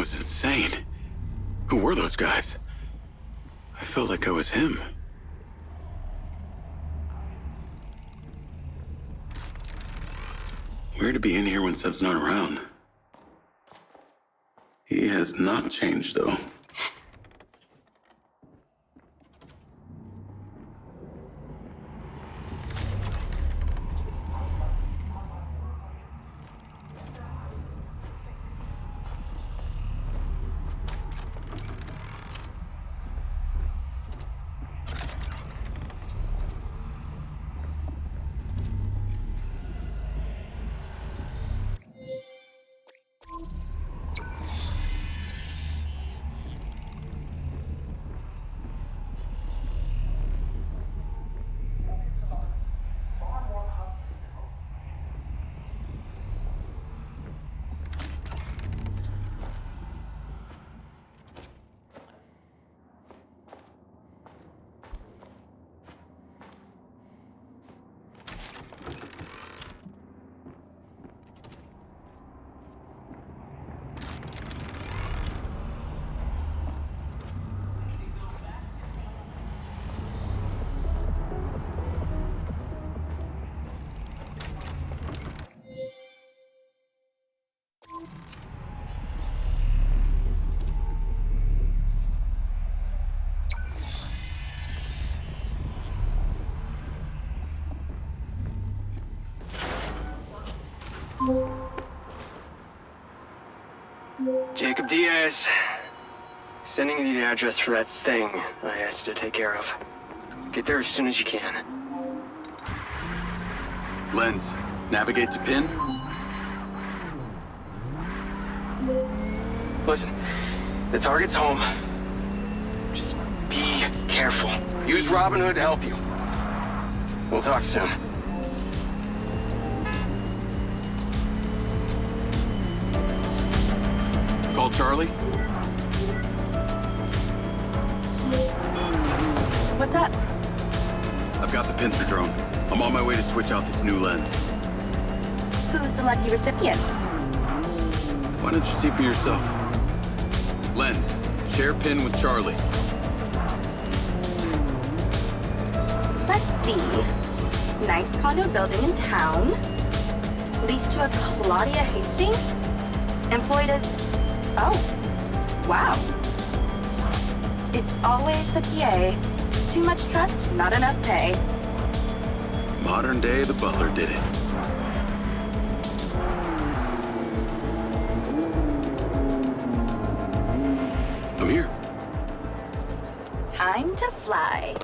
was insane. Who were those guys? I felt like I was him. Weird to be in here when Seb's not around. He has not changed, though. Jacob Diaz. Sending you the address for that thing I asked you to take care of. Get there as soon as you can. Lens, navigate to pin. Listen, the target's home. Just be careful. Use Robin Hood to help you. We'll talk soon. Call Charlie. What's up? I've got the pincer drone. I'm on my way to switch out this new lens. Who's the lucky recipient? Why don't you see for yourself? Lens, share pin with Charlie. Let's see. Nice condo building in town. Leased to a Claudia Hastings. Employed as... Oh. Wow. It's always the PA. Too much trust, not enough pay. Modern day, the butler did it. I'm here. Time to fly.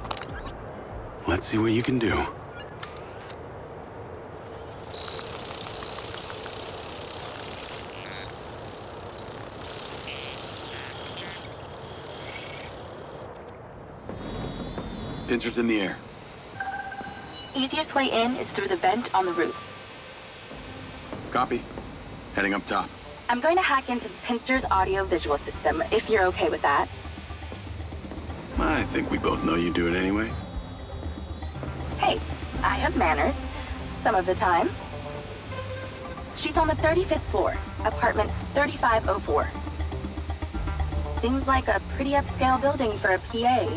Let's see what you can do. Pincer's in the air. Easiest way in is through the vent on the roof. Copy. Heading up top. I'm going to hack into the Pincer's audio-visual system, if you're okay with that. I think we both know you do it anyway. Hey, I have manners. Some of the time. She's on the 35th floor, apartment 3504. Seems like a pretty upscale building for a PA.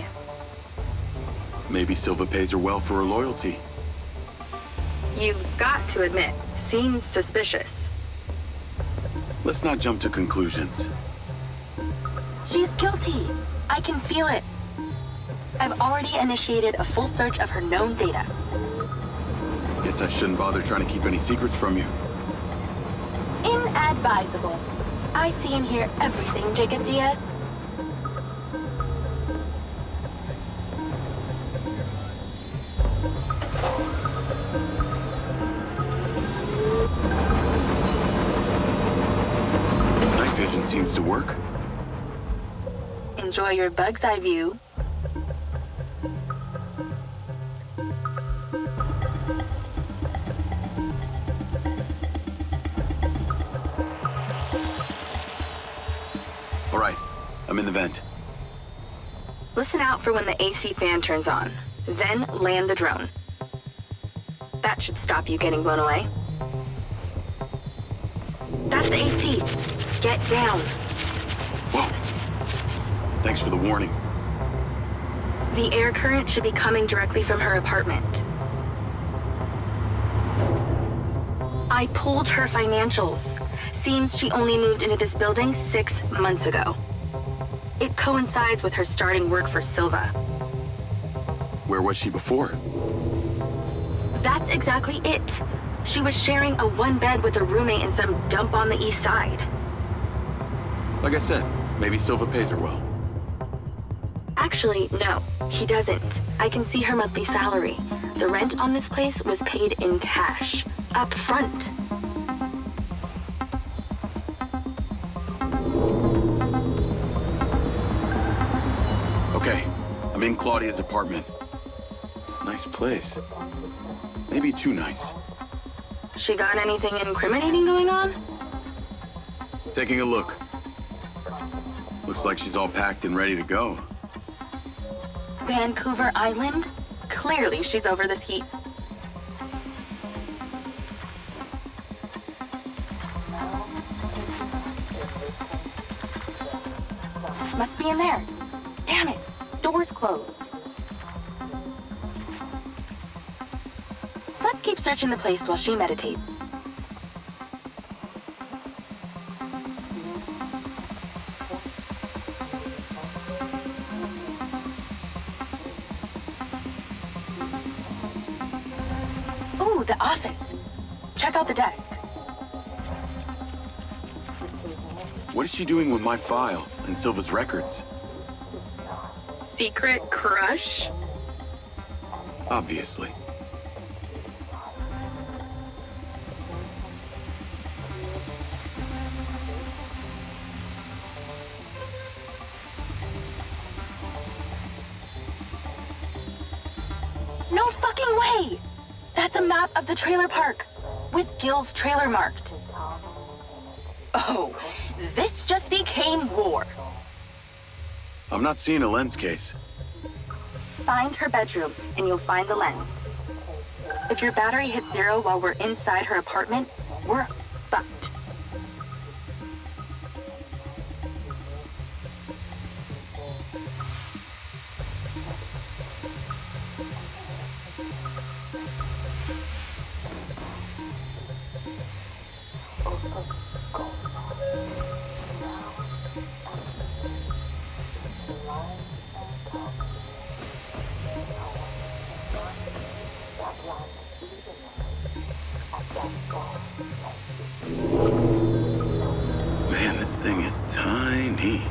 Maybe Silva pays her well for her loyalty. You've got to admit, seems suspicious. Let's not jump to conclusions. She's guilty. I can feel it. I've already initiated a full search of her known data. Guess I shouldn't bother trying to keep any secrets from you. Inadvisable. I see and hear everything, Jacob Diaz. Night vision seems to work. Enjoy your bug's eye view. All right, I'm in the vent. Listen out for when the AC fan turns on. Then land the drone. That should stop you getting blown away. That's the AC. Get down. Thanks for the warning. The air current should be coming directly from her apartment. I pulled her financials. Seems she only moved into this building 6 months ago. It coincides with her starting work for Silva. Where was she before? That's exactly it. She was sharing a one bed with a roommate in some dump on the east side. Like I said, maybe Silva pays her well. Actually, no, he doesn't. I can see her monthly salary. The rent on this place was paid in cash, up front. Okay, I'm in Claudia's apartment. Nice place. Maybe too nice. She got anything incriminating going on? Taking a look. Looks like she's all packed and ready to go. Vancouver Island? Clearly she's over this heat. Must be in there. Damn it, door's closed. Let's keep searching the place while she meditates. Ooh, the office. Check out the desk. What is she doing with my file and Silva's records? Secret crush? Obviously. No fucking way! That's a map of the trailer park, with Gil's trailer marked. Oh, this just became war. I'm not seeing a lens case. Find her bedroom, and you'll find the lens. If your battery hits 0 while we're inside her apartment, we're fucked. Man, this thing is tiny.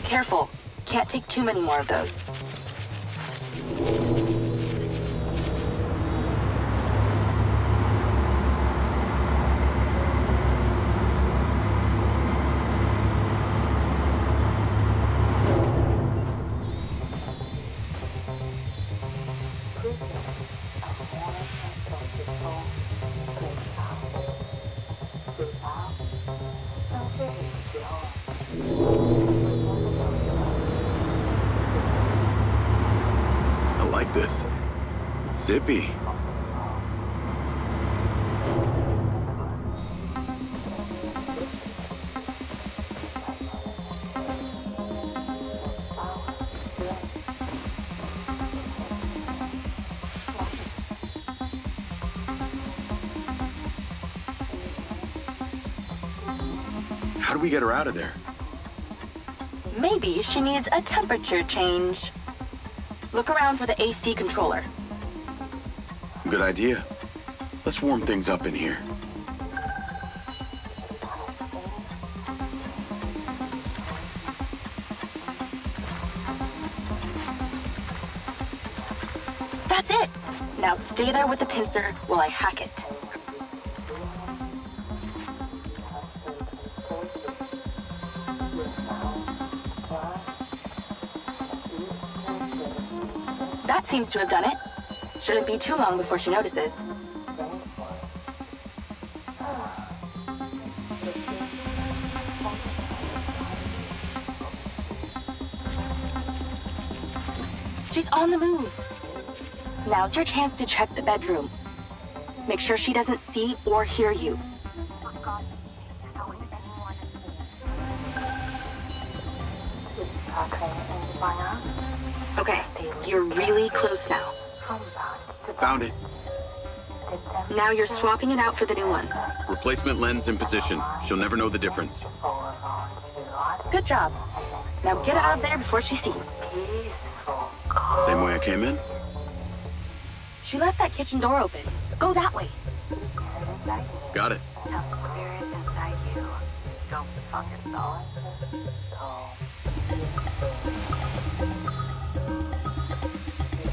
Careful. Can't take too many more of those. I like this. Zippy. How do we get her out of there? Maybe she needs a temperature change. Look around for the AC controller. Good idea. Let's warm things up in here. That's it! Now stay there with the pincer while I hack it. That seems to have done it. Shouldn't be too long before she notices. She's on the move. Now's your chance to check the bedroom. Make sure she doesn't see or hear you. Okay, you're really close now. Found it. Now you're swapping it out for the new one. Replacement lens in position. She'll never know the difference. Good job. Now get out of there before she sees. Same way I came in? She left that kitchen door open. Go that way. Got it.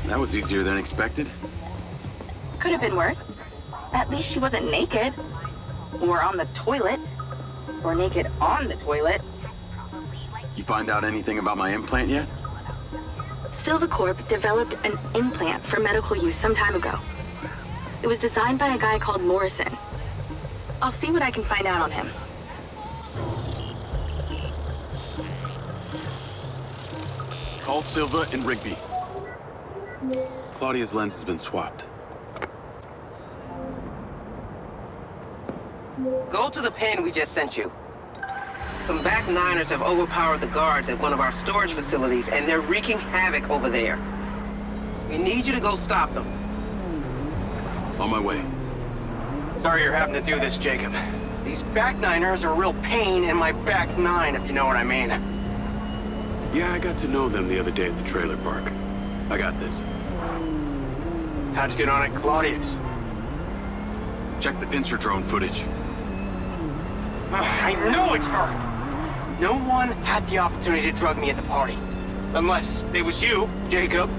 That was easier than expected. Could have been worse. At least she wasn't naked. Or on the toilet. Or naked on the toilet. You find out anything about my implant yet? Silvacorp developed an implant for medical use some time ago. It was designed by a guy called Morrison. I'll see what I can find out on him. Call Silva and Rigby. Claudia's lens has been swapped. Go to the pen we just sent you. Some back niners have overpowered the guards at one of our storage facilities, and they're wreaking havoc over there. We need you to go stop them. On my way. Sorry you're having to do this, Jacob. These back niners are a real pain in my back nine, if you know what I mean. Yeah, I got to know them the other day at the trailer park. I got this. How'd you get on at Claudia's? Check the pincer drone footage. I know it's her! No one had the opportunity to drug me at the party. Unless it was you, Jacob.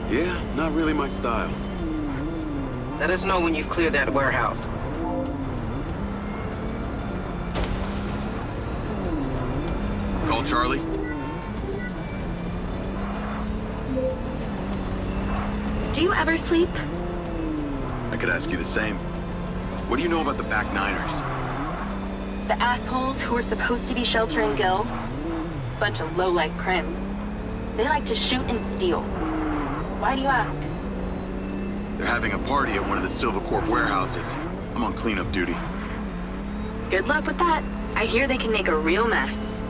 Yeah, not really my style. Let us know when you've cleared that warehouse. Call Charlie. Do you ever sleep? I could ask you the same. What do you know about the back niners? The assholes who were supposed to be sheltering Gil? Bunch of low-life crims. They like to shoot and steal. Why do you ask? They're having a party at one of the Silvacorp warehouses. I'm on cleanup duty. Good luck with that. I hear they can make a real mess.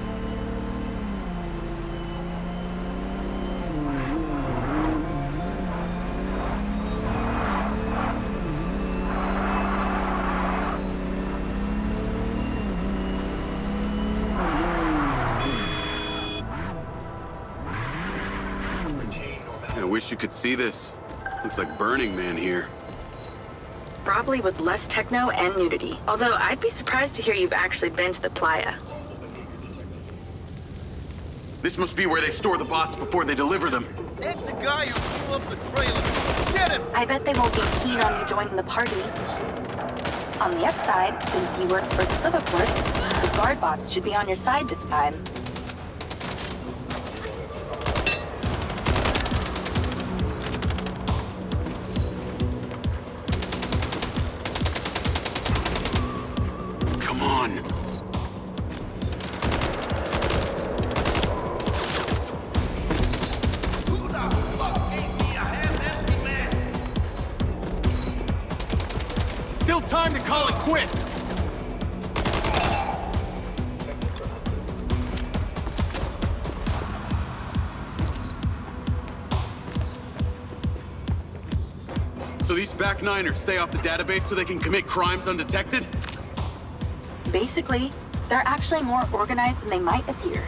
I wish you could see this. Looks like Burning Man here. Probably with less techno and nudity. Although I'd be surprised to hear you've actually been to the playa. This must be where they store the bots before they deliver them. That's the guy who blew up the trailer. Get him! I bet they won't be keen on you joining the party. On the upside, since you work for Silvacorp, the guard bots should be on your side this time. Come on. Who the fuck gave me a half-empty man? Still time to call it quits. So these back niners stay off the database so they can commit crimes undetected? Basically, they're actually more organized than they might appear.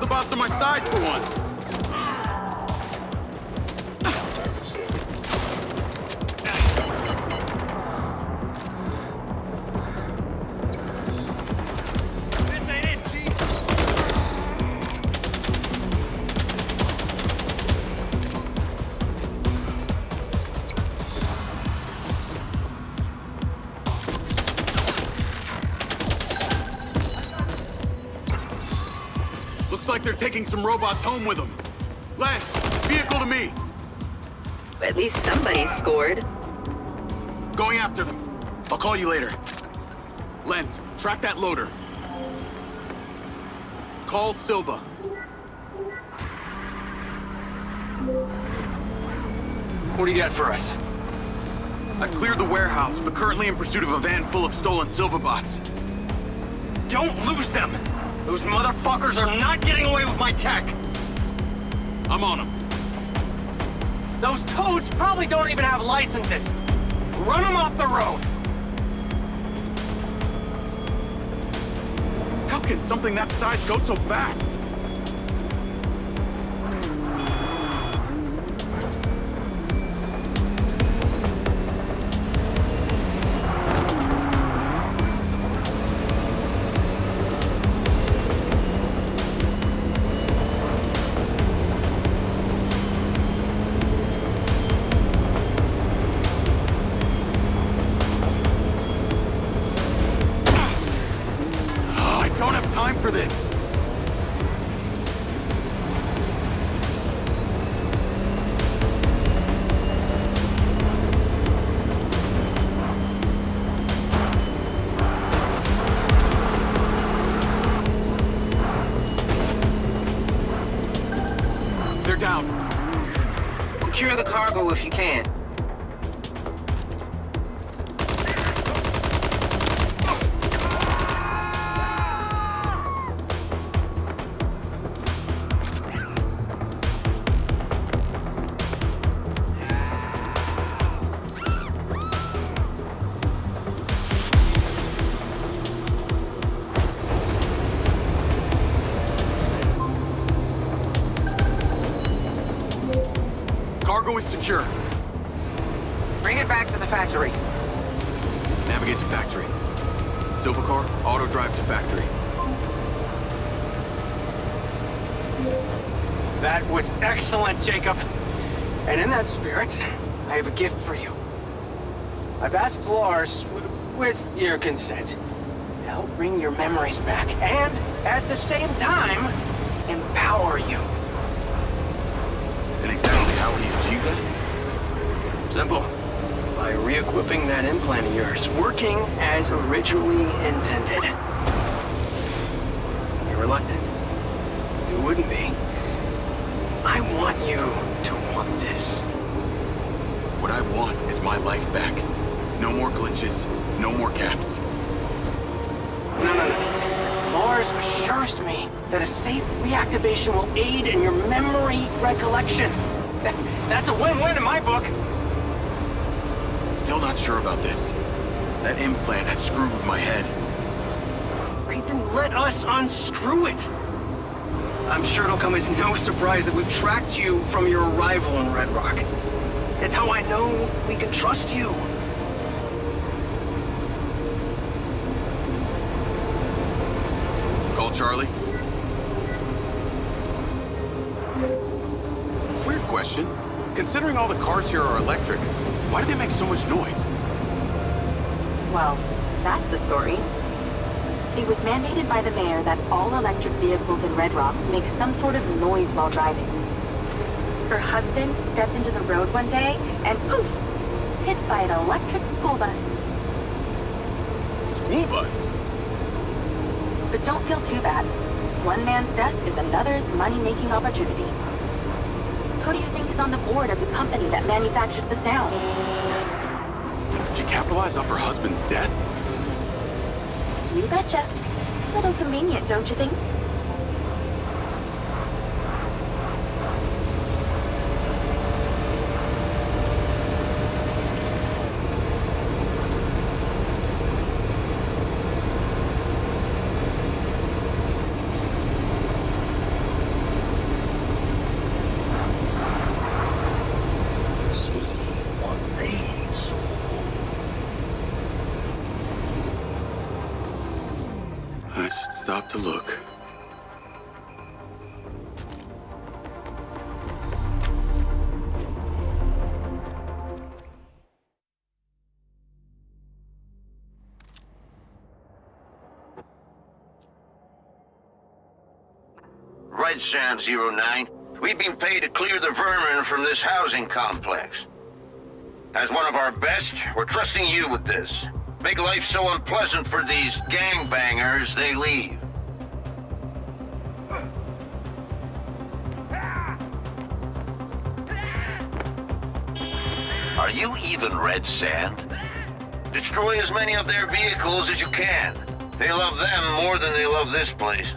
the bots on my side for once. This ain't it, G. Looks like they're taking some robots home with them. Lance, vehicle to me. At least somebody scored. Going after them. I'll call you later. Lens, track that loader. Call Silva. What do you got for us? I've cleared the warehouse, but currently in pursuit of a van full of stolen Silva bots. Don't lose them! Those motherfuckers are not getting away with my tech! I'm on them. Those toads probably don't even have licenses! Run them off the road! How can something that size go so fast? Time for this. They're down. Secure the cargo if you can. Cargo is secure. Bring it back to the factory. Navigate to factory. Silva car, auto drive to factory. That was excellent, Jacob. And in that spirit, I have a gift for you. I've asked Lars, with your consent, to help bring your memories back and, at the same time, empower you. And exactly how would he achieve that? Simple. By re-equipping that implant of yours, working as originally intended. You're reluctant. You wouldn't be. I want you to want this. What I want is my life back. No more glitches, no more caps. No. Lars assures me that a safe reactivation will aid in your memory recollection. That's a win-win in my book. Still not sure about this. That implant has screwed with my head. Great, then let us unscrew it. I'm sure it'll come as no surprise that we've tracked you from your arrival in Red Rock. It's how I know we can trust you. Call Charlie. Weird question. Considering all the cars here are electric, why do they make so much noise? Well, that's a story. It was mandated by the mayor that all electric vehicles in Red Rock make some sort of noise while driving. Her husband stepped into the road one day and poof! Hit by an electric school bus. School bus? But don't feel too bad. One man's death is another's money-making opportunity. Who do you think is on the board of the company that manufactures the sound? She capitalized off her husband's death? You betcha. Little convenient, don't you think? not to look. Red Sand 09. We've been paid to clear the vermin from this housing complex. As one of our best, we're trusting you with this. Make life so unpleasant for these gangbangers, they leave. Are you even Red Sand? Destroy as many of their vehicles as you can. They love them more than they love this place.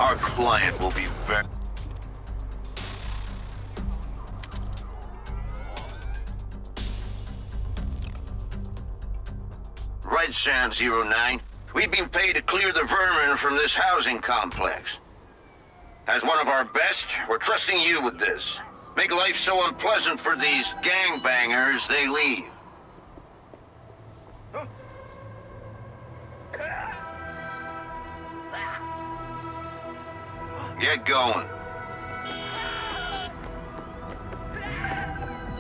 Our client will be very... Red Sand 09. We've been paid to clear the vermin from this housing complex. As one of our best, we're trusting you with this. Make life so unpleasant for these gangbangers, they leave. Get going.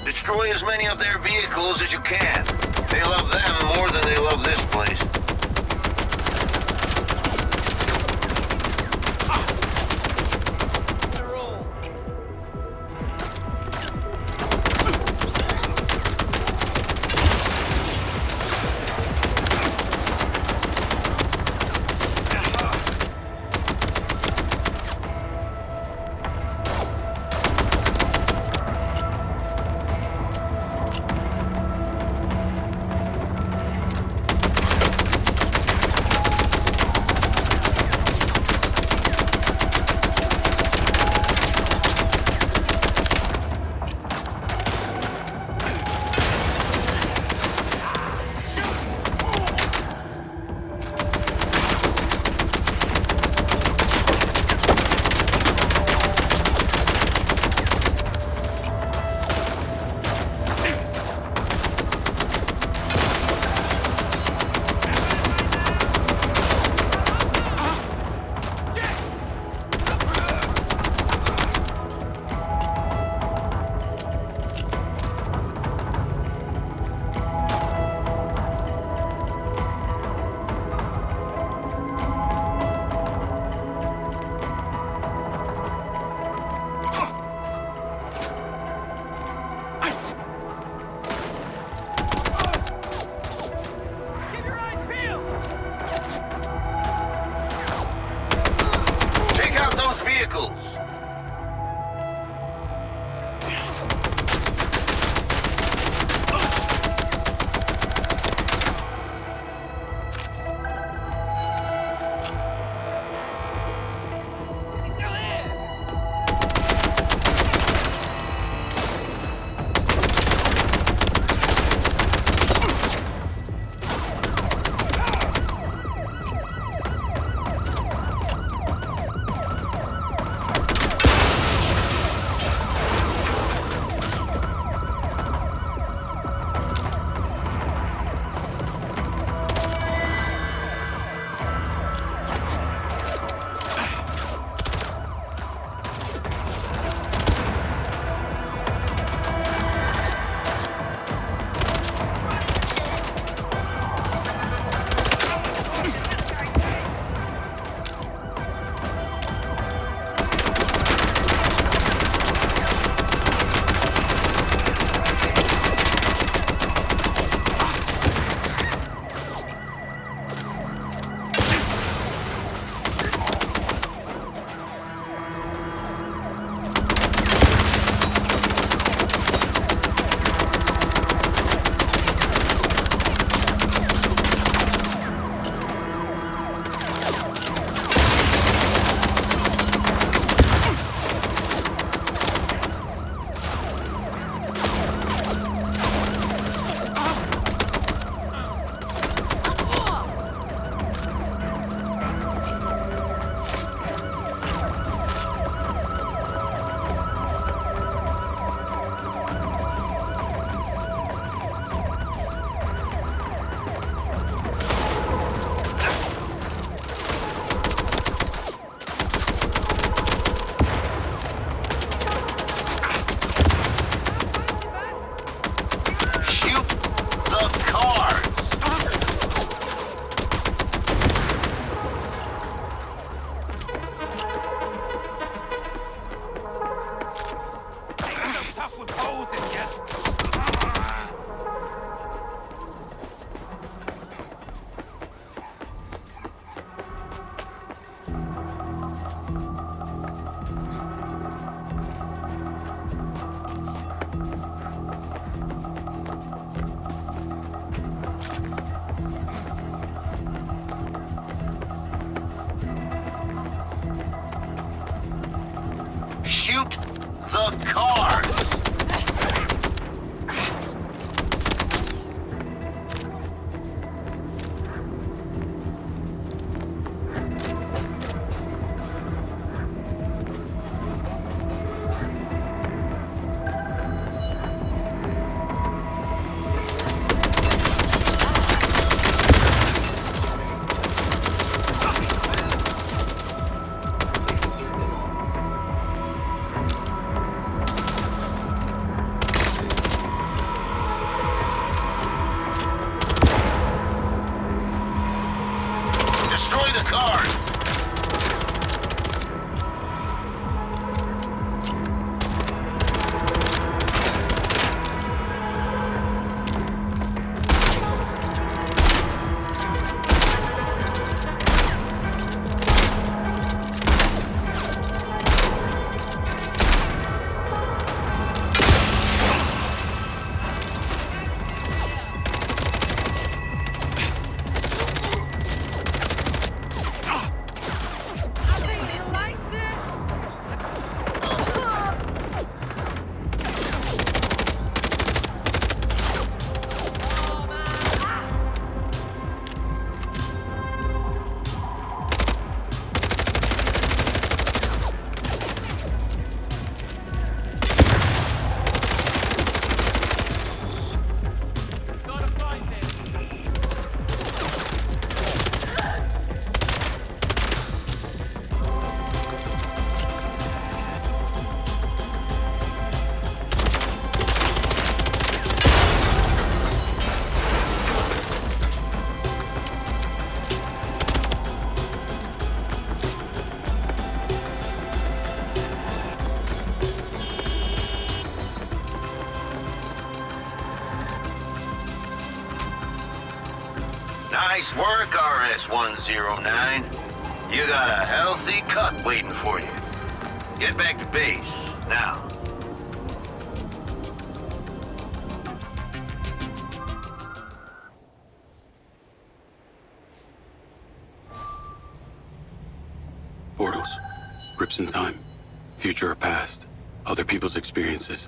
Destroy as many of their vehicles as you can. They love them more than they love this place. Shoot the cars! cars! Nice work, RS-109. You got a healthy cut waiting for you. Get back to base, now. Portals. Rips in time. Future or past. Other people's experiences.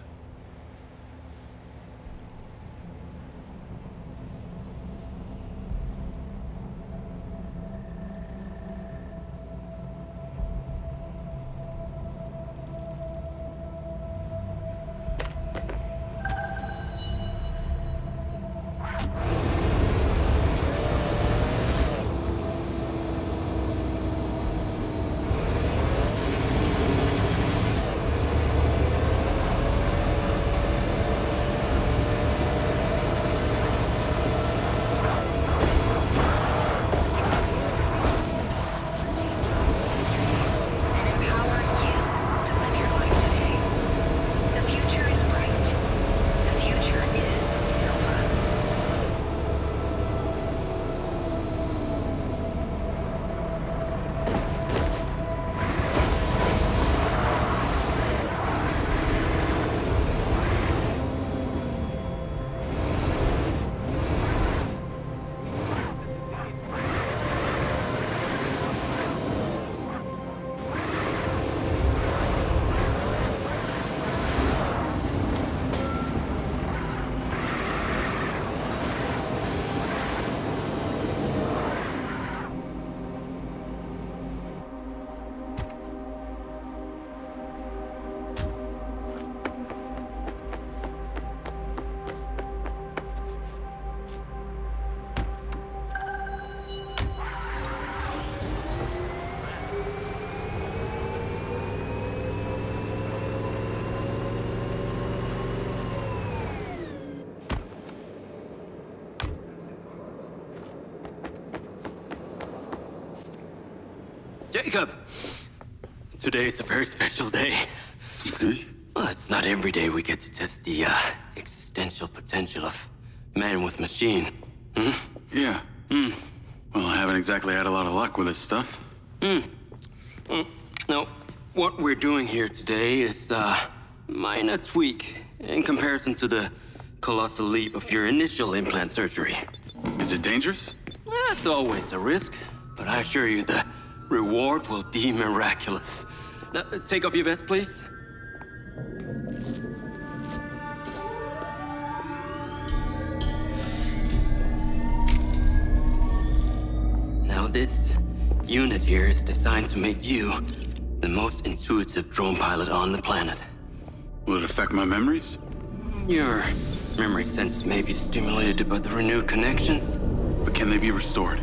Jacob! Today is a very special day. Okay. Well, it's not every day we get to test the existential potential of man with machine. Hmm? Yeah. Well, I haven't exactly had a lot of luck with this stuff. Now, what we're doing here today is a minor tweak in comparison to the colossal leap of your initial implant surgery. Is it dangerous? That's always a risk, but I assure you the reward will be miraculous. Now, take off your vest, please. Now, this unit here is designed to make you the most intuitive drone pilot on the planet. Will it affect my memories? Your memory sense may be stimulated by the renewed connections. But can they be restored?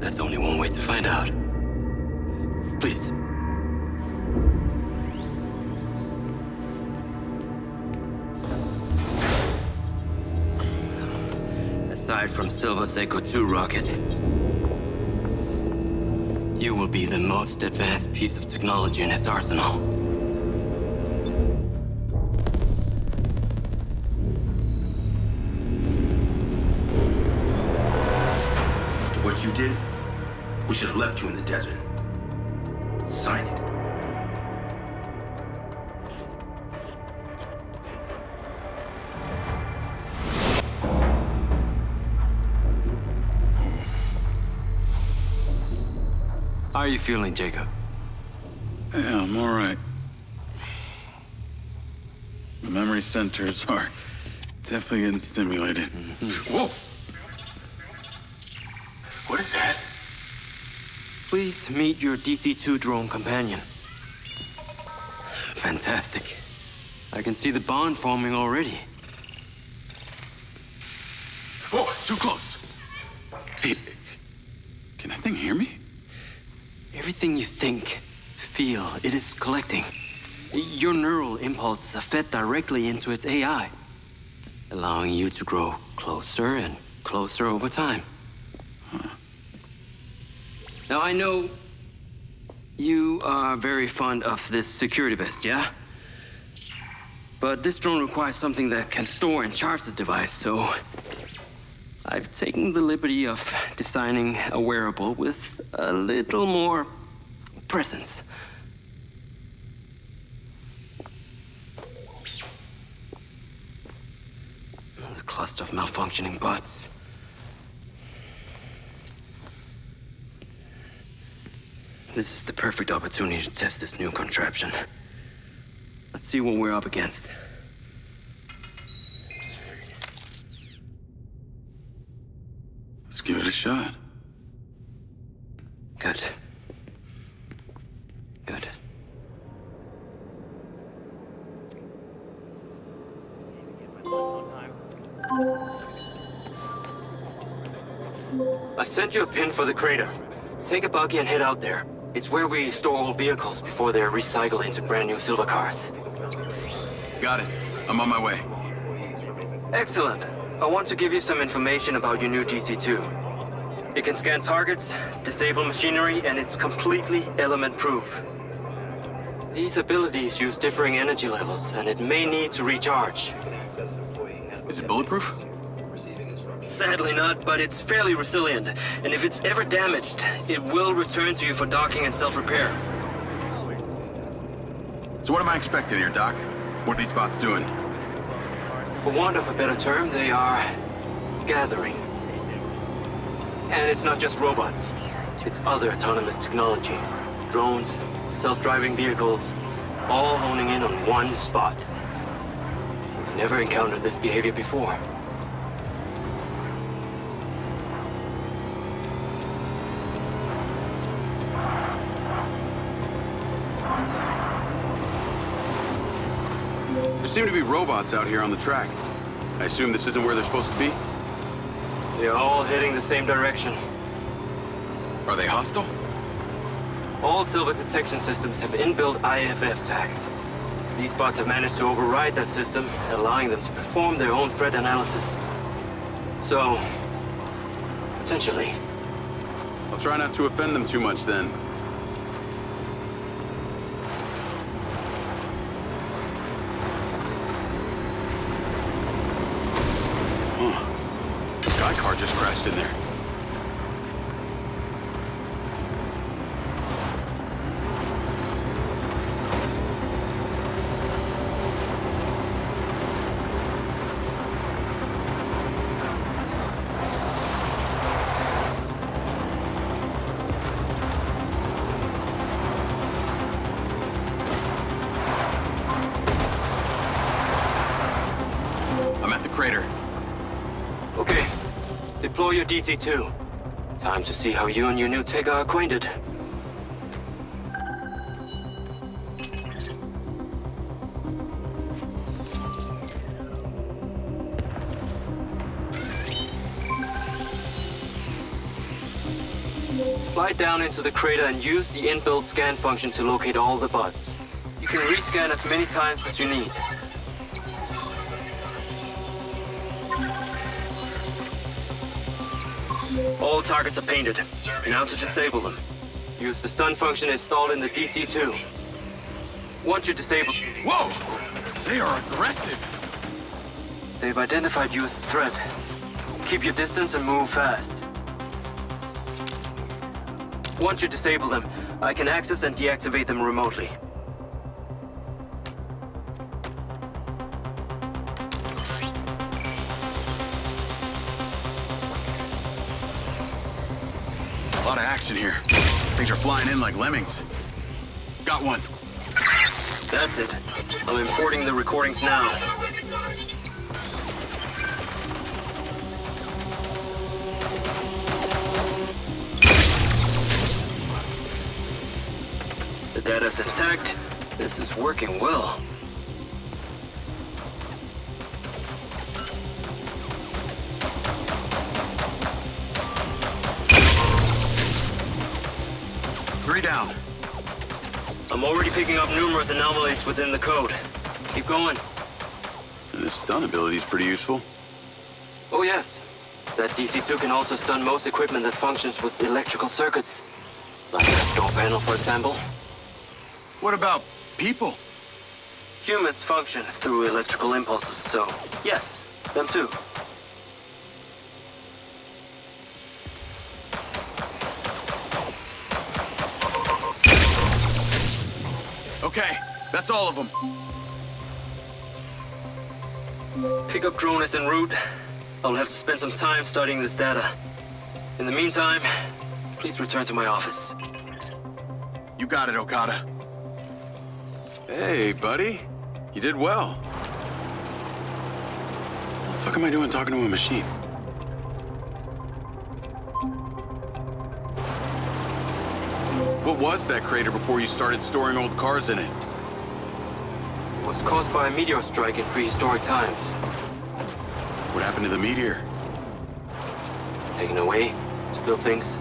There's only one way to find out. Please. As aside from Silva's Echo 2 rocket, you will be the most advanced piece of technology in its arsenal. After what you did, we should have left you in the desert. Sign it. How are you feeling, Jacob? Yeah, I'm all right. The memory centers are definitely getting stimulated. Whoa! What is that? Please meet your DC-2 drone companion. Fantastic. I can see the bond forming already. Whoa, too close. Hey, can that thing hear me? Everything you think, feel, it is collecting. Your neural impulses are fed directly into its AI, allowing you to grow closer and closer over time. Now, I know you are very fond of this security vest, yeah? But this drone requires something that can store and charge the device, so I've taken the liberty of designing a wearable with a little more presence. A cluster of malfunctioning bots. This is the perfect opportunity to test this new contraption. Let's see what we're up against. Let's give it a shot. Good. Good. I sent you a pin for the crater. Take a buggy and head out there. It's where we store old vehicles before they're recycled into brand new silver cars. Got it. I'm on my way. Excellent. I want to give you some information about your new DC-2. It can scan targets, disable machinery, and it's completely element-proof. These abilities use differing energy levels, and it may need to recharge. Is it bulletproof? Sadly not, but it's fairly resilient, and if it's ever damaged, it will return to you for docking and self-repair. So what am I expecting here, Doc? What are these bots doing? For want of a better term, they are gathering. And it's not just robots. It's other autonomous technology. Drones, self-driving vehicles, all honing in on one spot. We've never encountered this behavior before. There seem to be robots out here on the track. I assume this isn't where they're supposed to be? They're all heading the same direction. Are they hostile? All Silva detection systems have inbuilt IFF tags. These bots have managed to override that system, allowing them to perform their own threat analysis. So, potentially. I'll try not to offend them too much then. Sky car just crashed in there. I'm at the crater. Okay, deploy your DC-2. Time to see how you and your new tech are acquainted. Fly down into the crater and use the inbuilt scan function to locate all the bots. You can rescan as many times as you need. All targets are painted. Now to disable them. Use the stun function installed in the DC-2. Once you disable... Whoa! They are aggressive! They've identified you as a threat. Keep your distance and move fast. Once you disable them, I can access and deactivate them remotely. A lot of action here. Things are flying in like lemmings. Got one. That's it. I'm importing the recordings now. The data's intact. This is working well. Three down. I'm already picking up numerous anomalies within the code. Keep going. This stun ability is pretty useful. Oh yes. That DC-2 can also stun most equipment that functions with electrical circuits. Like that door panel, for example. What about people? Humans function through electrical impulses, so yes, them too. Okay, that's all of them. Pickup drone is en route. I'll have to spend some time studying this data. In the meantime, please return to my office. You got it, Okada. Hey, buddy. You did well. What the fuck am I doing talking to a machine? What was that crater before you started storing old cars in it? It was caused by a meteor strike in prehistoric times. What happened to the meteor? Taken away to build things.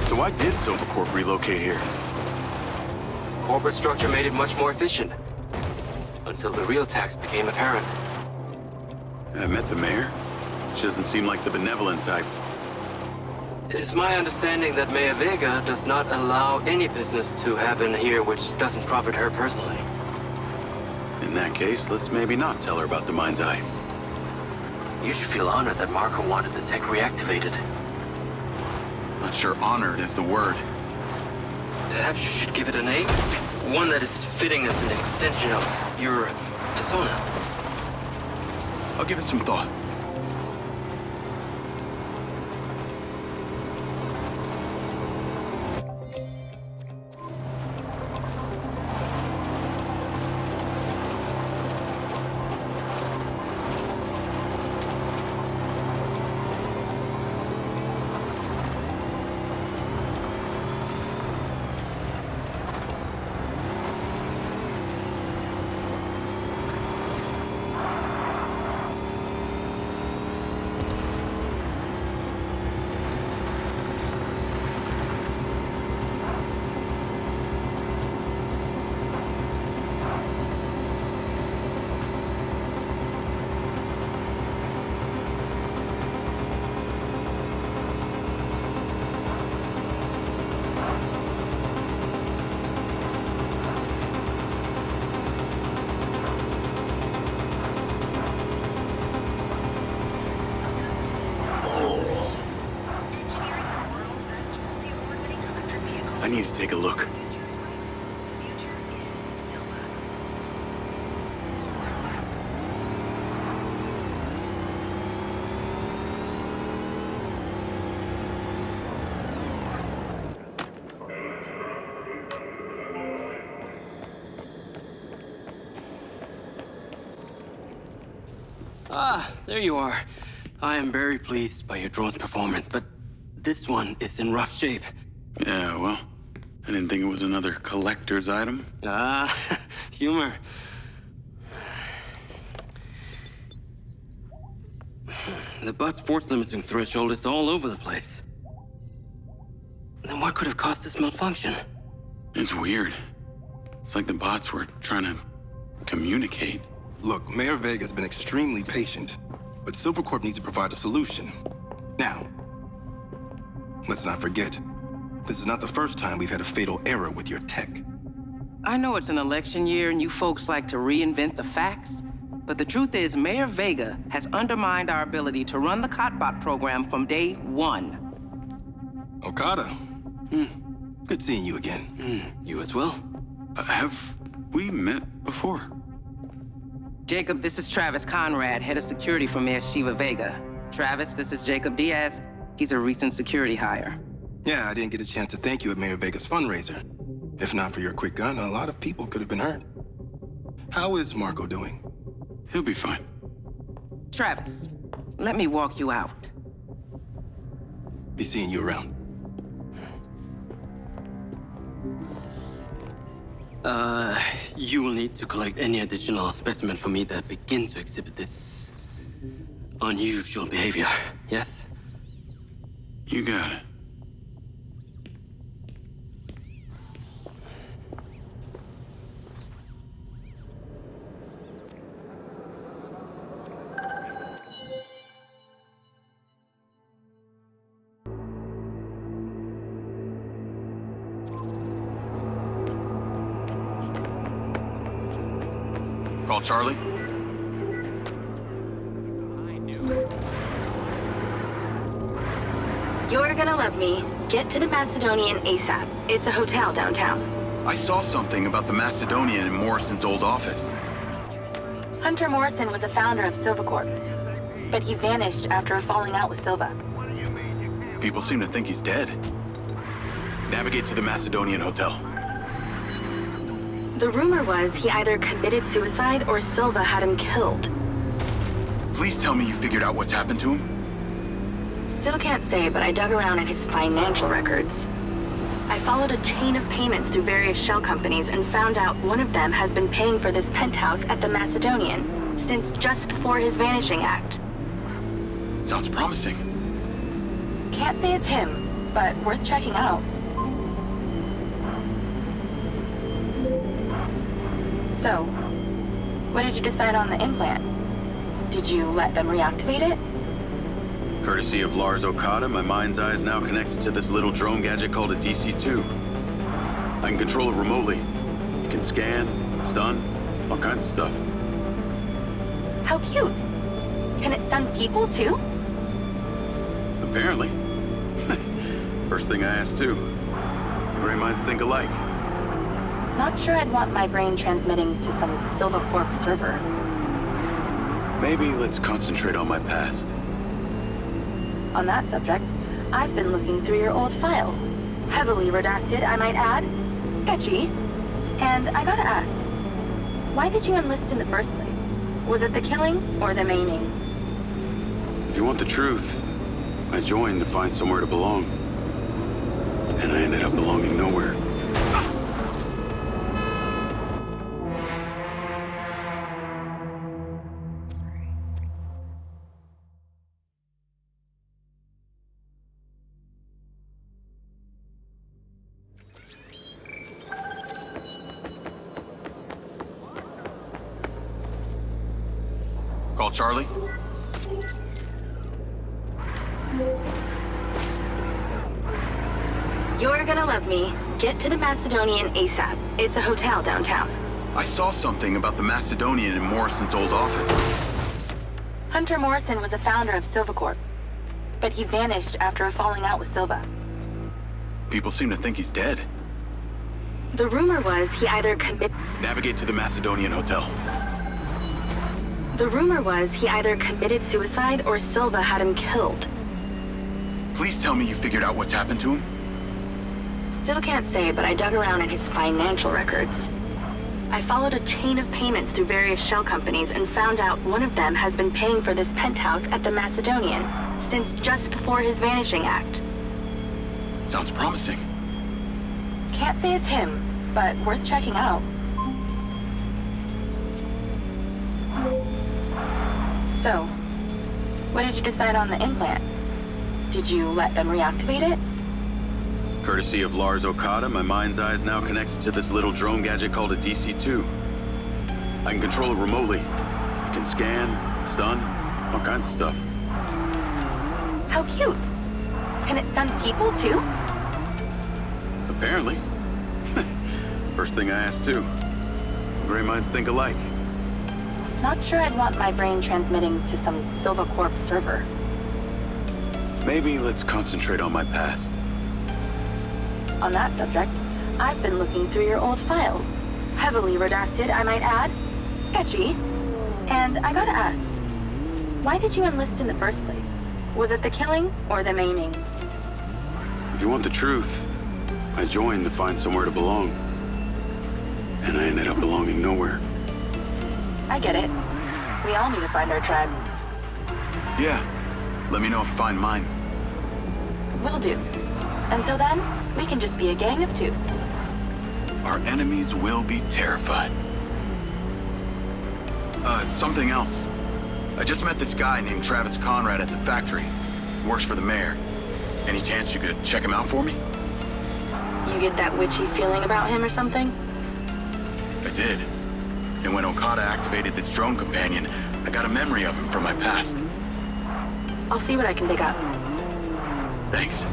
So why did Silvercorp relocate here? Corporate structure made it much more efficient. Until the real tax became apparent. I met the mayor. She doesn't seem like the benevolent type. It is my understanding that Mayor Vega does not allow any business to happen here which doesn't profit her personally. In that case, let's maybe not tell her about the MindsEye. You should feel honored that Marco wanted the tech reactivated. Not sure honored is the word. Perhaps you should give it a name? One that is fitting as an extension of your persona. I'll give it some thought. I need to take a look. Ah, there you are. I am very pleased by your drone's performance, but this one is in rough shape. Yeah, well, I didn't think it was another collector's item. Ah, humor. The butt's force limiting threshold is all over the place. Then what could have caused this malfunction? It's weird. It's like the bots were trying to communicate. Look, Mayor Vega's been extremely patient, but Silvercorp needs to provide a solution. Now, let's not forget, this is not the first time we've had a fatal error with your tech. I know it's an election year and you folks like to reinvent the facts, but the truth is Mayor Vega has undermined our ability to run the Cotbot program from day one. Okada. Good seeing you again. You as well. Have we met before? Jacob, this is Travis Conrad, head of security for Mayor Shiva Vega. Travis, this is Jacob Diaz. He's a recent security hire. Yeah, I didn't get a chance to thank you at Mayor Vega's fundraiser. If not for your quick gun, a lot of people could have been hurt. How is Marco doing? He'll be fine. Travis, let me walk you out. Be seeing you around. You will need to collect any additional specimen for me that begin to exhibit this unusual behavior, yes? You got it. Call Charlie. You're gonna love me. Get to the Macedonian ASAP. It's a hotel downtown. I saw something about the Macedonian in Morrison's old office. Hunter Morrison was a founder of Silva Corp, but he vanished after a falling out with Silva. People seem to think he's dead. Navigate to the Macedonian Hotel. The rumor was he either committed suicide or Silva had him killed. Please tell me you figured out what's happened to him. Still can't say, but I dug around in his financial records. I followed a chain of payments through various shell companies and found out one of them has been paying for this penthouse at the Macedonian since just before his vanishing act. Sounds promising. Can't say it's him, but worth checking out. So, what did you decide on the implant? Did you let them reactivate it? Courtesy of Lars Okada, my mind's eye is now connected to this little drone gadget called a DC-2. I can control it remotely. It can scan, stun, all kinds of stuff. How cute. Can it stun people too? Apparently. First thing I asked too. Gray minds think alike. Not sure I'd want my brain transmitting to some Silva Corp server. Maybe let's concentrate on my past. On that subject, I've been looking through your old files. Heavily redacted, I might add. Sketchy. And I gotta ask, why did you enlist in the first place? Was it the killing or the maiming? If you want the truth, I joined to find somewhere to belong. And I ended up belonging nowhere. Call Charlie. You're gonna love me. Get to the Macedonian ASAP. It's a hotel downtown. I saw something about the Macedonian in Morrison's old office. Hunter Morrison was a founder of Silva Corp, but he vanished after a falling out with Silva. People seem to think he's dead. The rumor was he either Navigate to the Macedonian Hotel. The rumor was he either committed suicide or Silva had him killed. Please tell me you figured out what's happened to him. Still can't say, but I dug around in his financial records. I followed a chain of payments through various shell companies and found out one of them has been paying for this penthouse at the Macedonian since just before his vanishing act. Sounds promising. Can't say it's him, but worth checking out. So, what did you decide on the implant? Did you let them reactivate it? Courtesy of Lars Okada, my mind's eye is now connected to this little drone gadget called a DC-2. I can control it remotely. It can scan, stun, all kinds of stuff. How cute. Can it stun people too? Apparently. First thing I asked too. Gray minds think alike. Not sure I'd want my brain transmitting to some Silvacorp server. Maybe let's concentrate on my past. On that subject, I've been looking through your old files. Heavily redacted, I might add. Sketchy. And I gotta ask, why did you enlist in the first place? Was it the killing or the maiming? If you want the truth, I joined to find somewhere to belong. And I ended up belonging nowhere. I get it. We all need to find our tribe. Yeah. Let me know if you find mine. Will do. Until then, we can just be a gang of two. Our enemies will be terrified. Something else. I just met this guy named Travis Conrad at the factory. He works for the mayor. Any chance you could check him out for me? You get that witchy feeling about him or something? I did. And when Okada activated this drone companion, I got a memory of him from my past. I'll see what I can dig up. Thanks.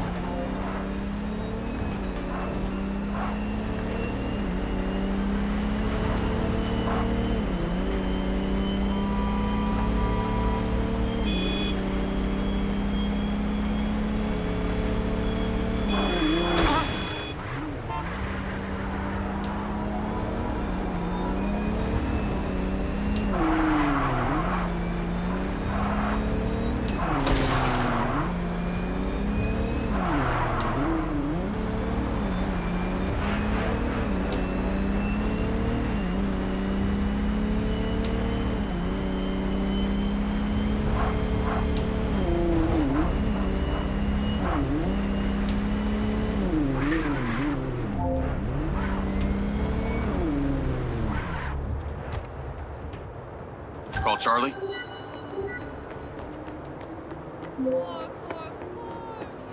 Call Charlie?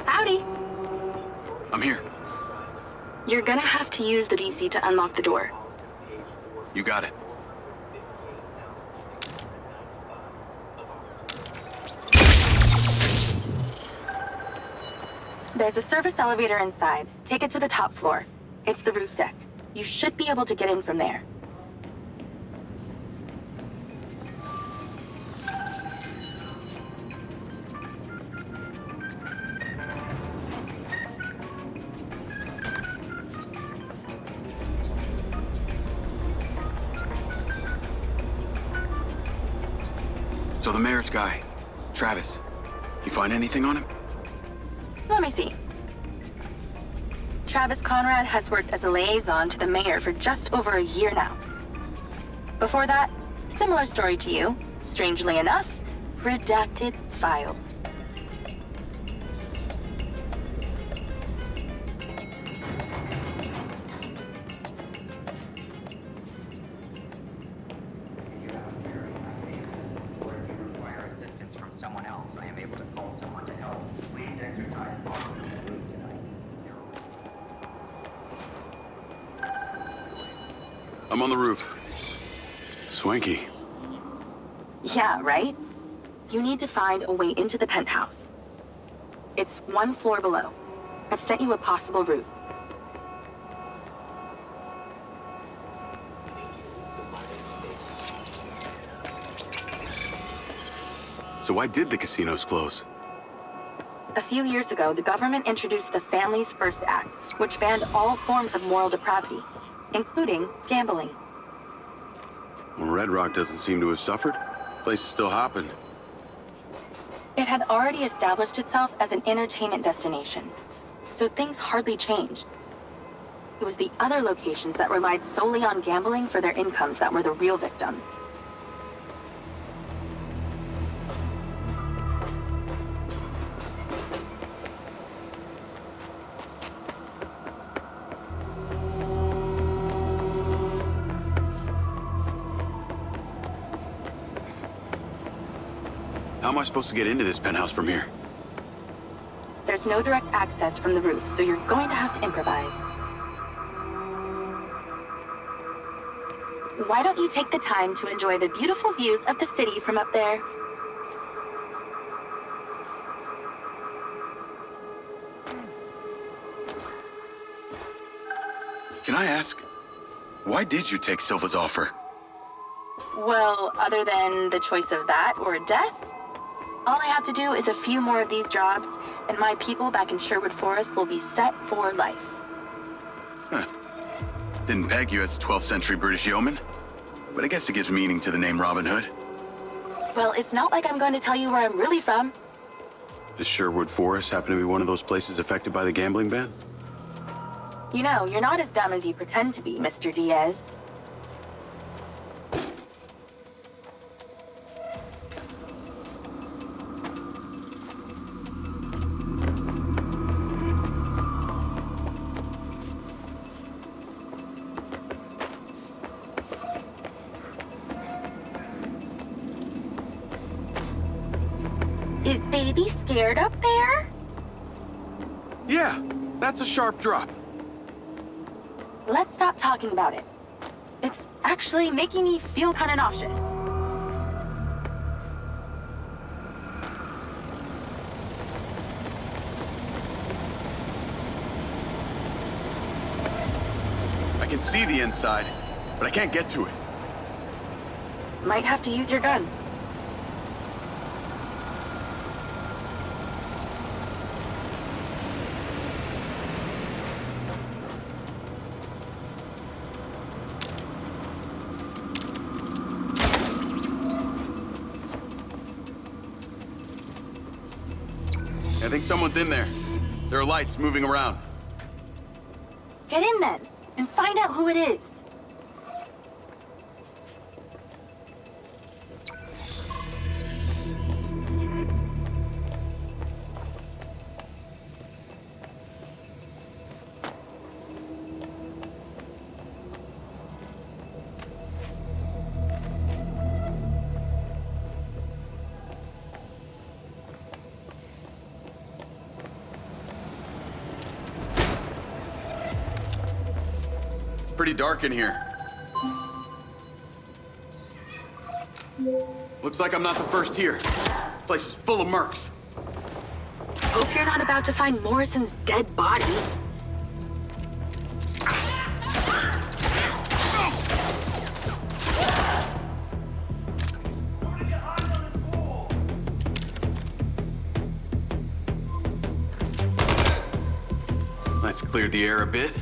Howdy. I'm here. You're gonna have to use the DC to unlock the door. You got it. There's a service elevator inside. Take it to the top floor. It's the roof deck. You should be able to get in from there. So the mayor's guy, Travis, you find anything on him? Let me see. Travis Conrad has worked as a liaison to the mayor for just over a year now. Before that, similar story to you. Strangely enough, redacted files. Someone else, I am able to call someone to help. Please exercise caution in the room tonight. I'm on the roof. Swanky. Yeah, right? You need to find a way into the penthouse. It's one floor below. I've sent you a possible route. So why did the casinos close? A few years ago, the government introduced the Families First Act, which banned all forms of moral depravity, including gambling. Well, Red Rock doesn't seem to have suffered. Place is still hopping. It had already established itself as an entertainment destination, so things hardly changed. It was the other locations that relied solely on gambling for their incomes that were the real victims. How am I supposed to get into this penthouse from here? There's no direct access from the roof, so you're going to have to improvise. Why don't you take the time to enjoy the beautiful views of the city from up there? Can I ask, why did you take Silva's offer? Well, other than the choice of that or death, all I have to do is a few more of these jobs, and my people back in Sherwood Forest will be set for life. Huh. Didn't peg you as a 12th century British yeoman, but I guess it gives meaning to the name Robin Hood. Well, it's not like I'm going to tell you where I'm really from. Does Sherwood Forest happen to be one of those places affected by the gambling ban? You know, you're not as dumb as you pretend to be, Mr. Diaz. Is baby scared up there? Yeah, that's a sharp drop. Let's stop talking about it. It's actually making me feel kind of nauseous. I can see the inside, but I can't get to it. Might have to use your gun. I think someone's in there. There are lights moving around. Get in then, and find out who it is. Pretty dark in here. Looks like I'm not the first here. This place is full of mercs. Hope you're not about to find Morrison's dead body. Let's clear the air a bit.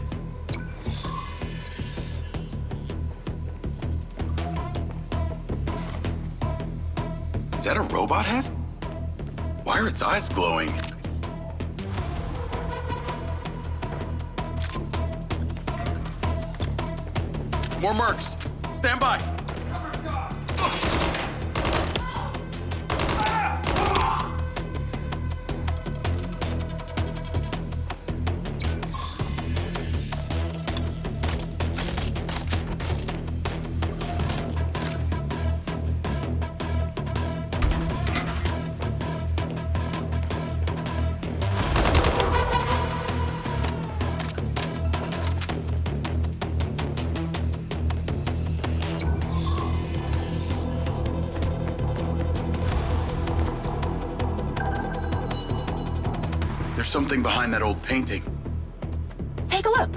Is that a robot head? Why are its eyes glowing? More mercs! Stand by! There's something behind that old painting. Take a look.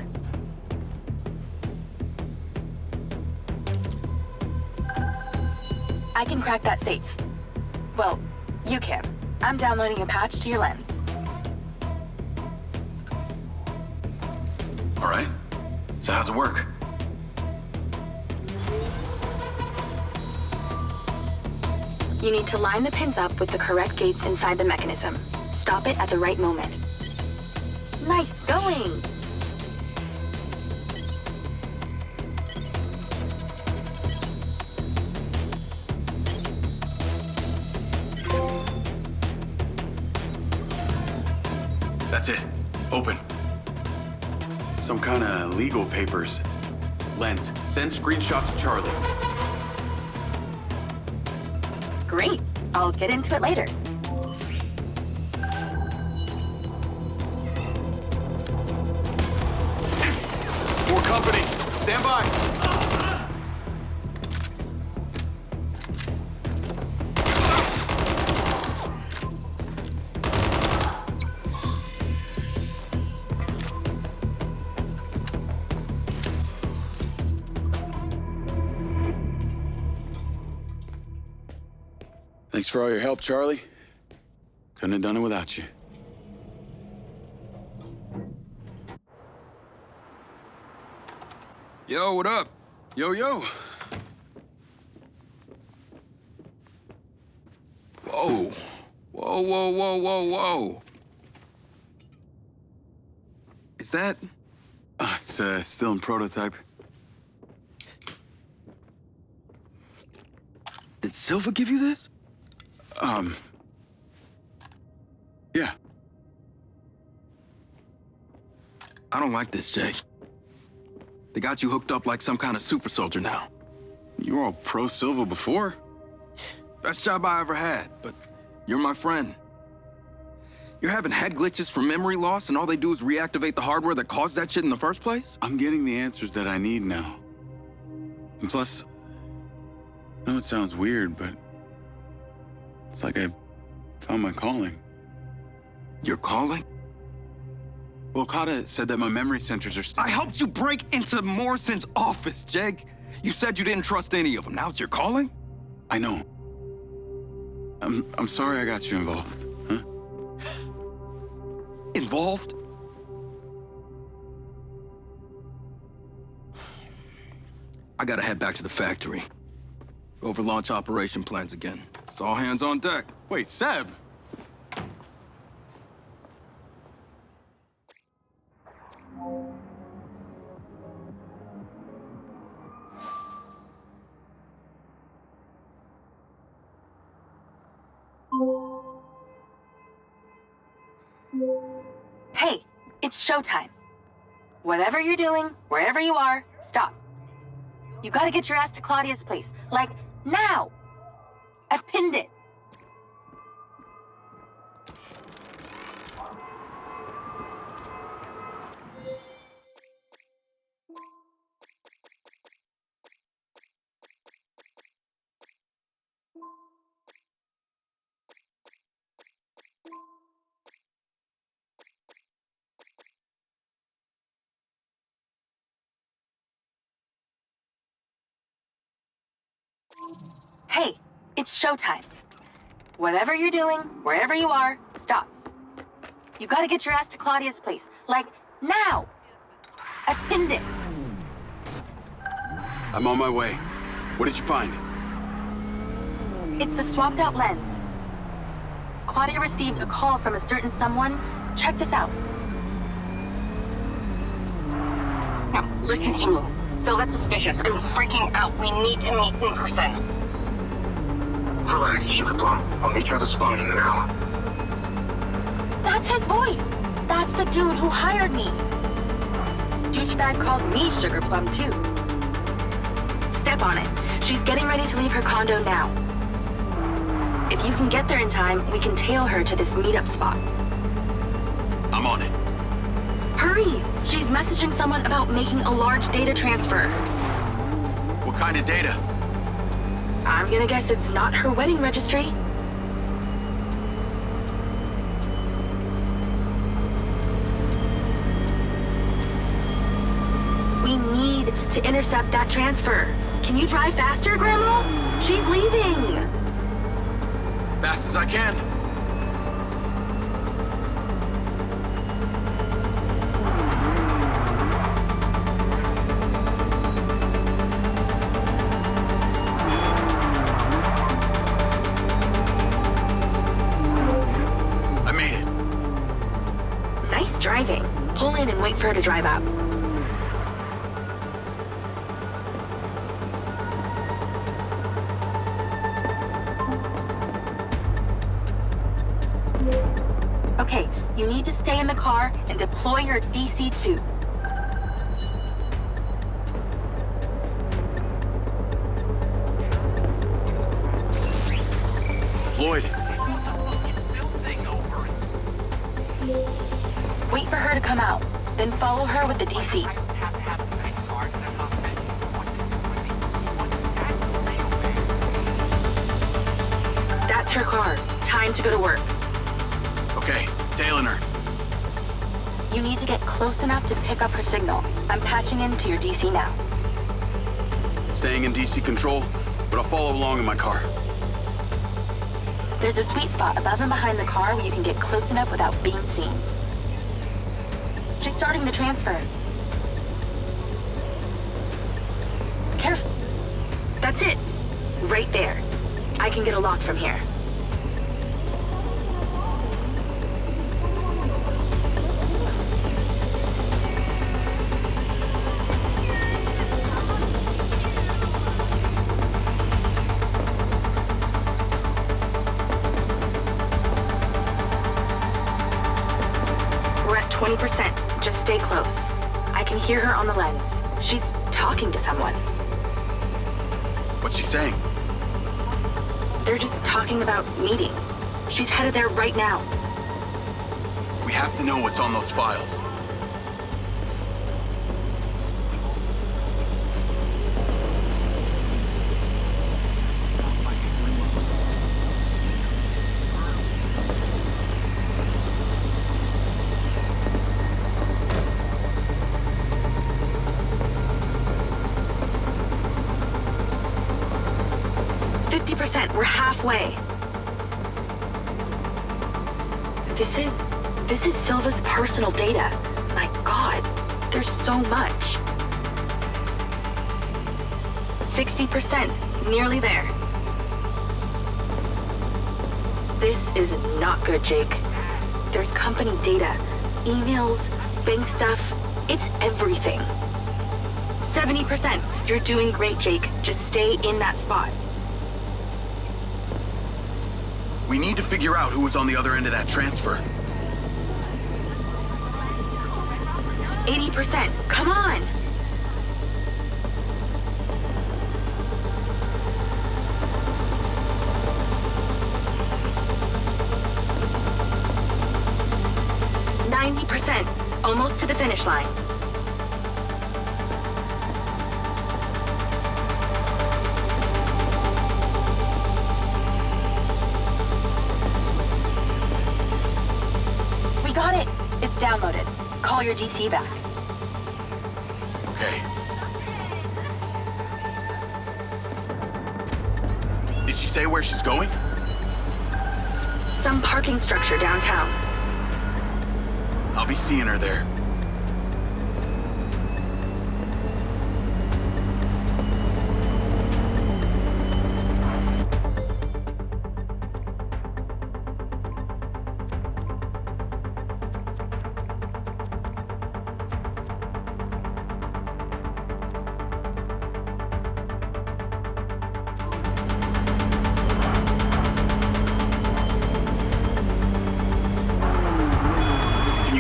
I can crack that safe. Well, you can. I'm downloading a patch to your lens. All right. So how's it work? You need to line the pins up with the correct gates inside the mechanism. Stop it at the right moment. Nice going! That's it. Open. Some kind of legal papers. Lens, send screenshot to Charlie. Great. I'll get into it later. More company. Stand by. Thanks for all your help, Charlie. Couldn't have done it without you. Yo, what up? Yo, yo. Whoa. Whoa, whoa, whoa, whoa, whoa. Is that... It's still in prototype. Did Silva give you this? Yeah. I don't like this, Jake. They got you hooked up like some kind of super soldier now. You were all pro Silva before. Best job I ever had, but you're my friend. You're having head glitches from memory loss and all they do is reactivate the hardware that caused that shit in the first place? I'm getting the answers that I need now. And plus, I know it sounds weird, but it's like I found my calling. Your calling? Well, Okada said that my memory centers are I helped you break into Morrison's office, Jake. You said you didn't trust any of them. Now it's your calling? I know. I'm sorry I got you involved, huh? Involved? I gotta head back to the factory. Go over launch operation plans again. It's all hands on deck. Wait, Seb! Hey, it's showtime. Whatever you're doing, wherever you are, stop. You gotta get your ass to Claudia's place. Like, now! I've pinned it. Hey, it's showtime. Whatever you're doing, wherever you are, stop. You gotta get your ass to Claudia's place. Like, now! I've pinned it. I'm on my way. What did you find? It's the swapped out lens. Claudia received a call from a certain someone. Check this out. Now, listen to me. Silva's suspicious. I'm freaking out. We need to meet in person. Relax, Sugar Plum. I'll meet you at the spot in an hour. That's his voice. That's the dude who hired me. Douchebag called me Sugar Plum, too. Step on it. She's getting ready to leave her condo now. If you can get there in time, we can tail her to this meetup spot. I'm on it. Hurry! She's messaging someone about making a large data transfer. What kind of data? I'm gonna guess it's not her wedding registry. We need to intercept that transfer. Can you drive faster, Grandma? She's leaving. Fast as I can. I made it. Nice driving. Pull in and wait for her to drive out. Okay, you need to stay in the car and deploy your DC-2. Lloyd. Wait for her to come out, then follow her with the DC. That's her car. Time to go to work. Okay, tailing her. You need to get close enough to pick up her signal. I'm patching into your DC now. Staying in DC control, but I'll follow along in my car. There's a sweet spot above and behind the car where you can get close enough without being seen. She's starting the transfer. Careful. That's it. Right there. I can get a lock from here. We're at 20%. Just stay close. I can hear her on the lens. She's talking to someone. What's she saying? They're just talking about meeting. She's headed there right now. We have to know what's on those files. We're halfway. This is Silva's personal data. My God, there's so much. 60%, nearly there. This is not good, Jake. There's company data, emails, bank stuff. It's everything. 70%. You're doing great, Jake. Just stay in that spot. We need to figure out who was on the other end of that transfer. 80%. Come on! %. Almost to the finish line. We got it! It's downloaded. Call your DC back. Okay. Did she say where she's going? Some parking structure downtown. I'll be seeing her there.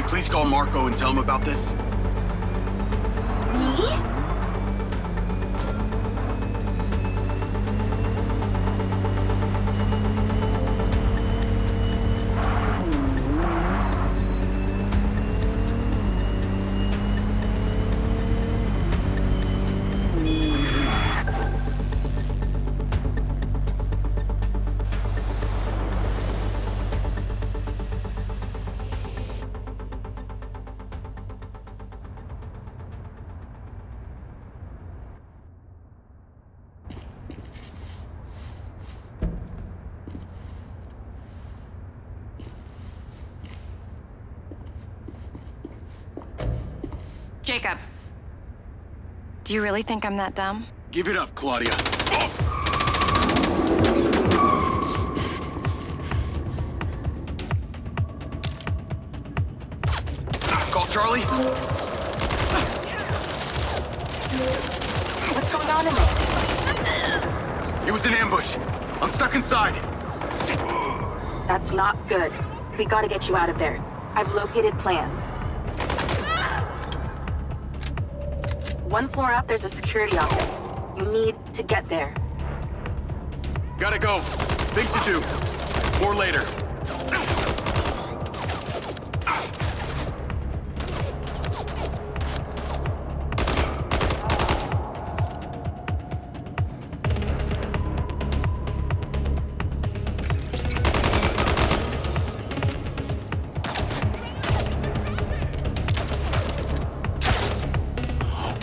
Please call Marco and tell him about this. Me? Jacob. Do you really think I'm that dumb? Give it up, Claudia. Call Charlie. What's going on in there? It was an ambush. I'm stuck inside. That's not good. We gotta get you out of there. I've located plans. One floor up, there's a security office. You need to get there. Gotta go. Things to do. More later.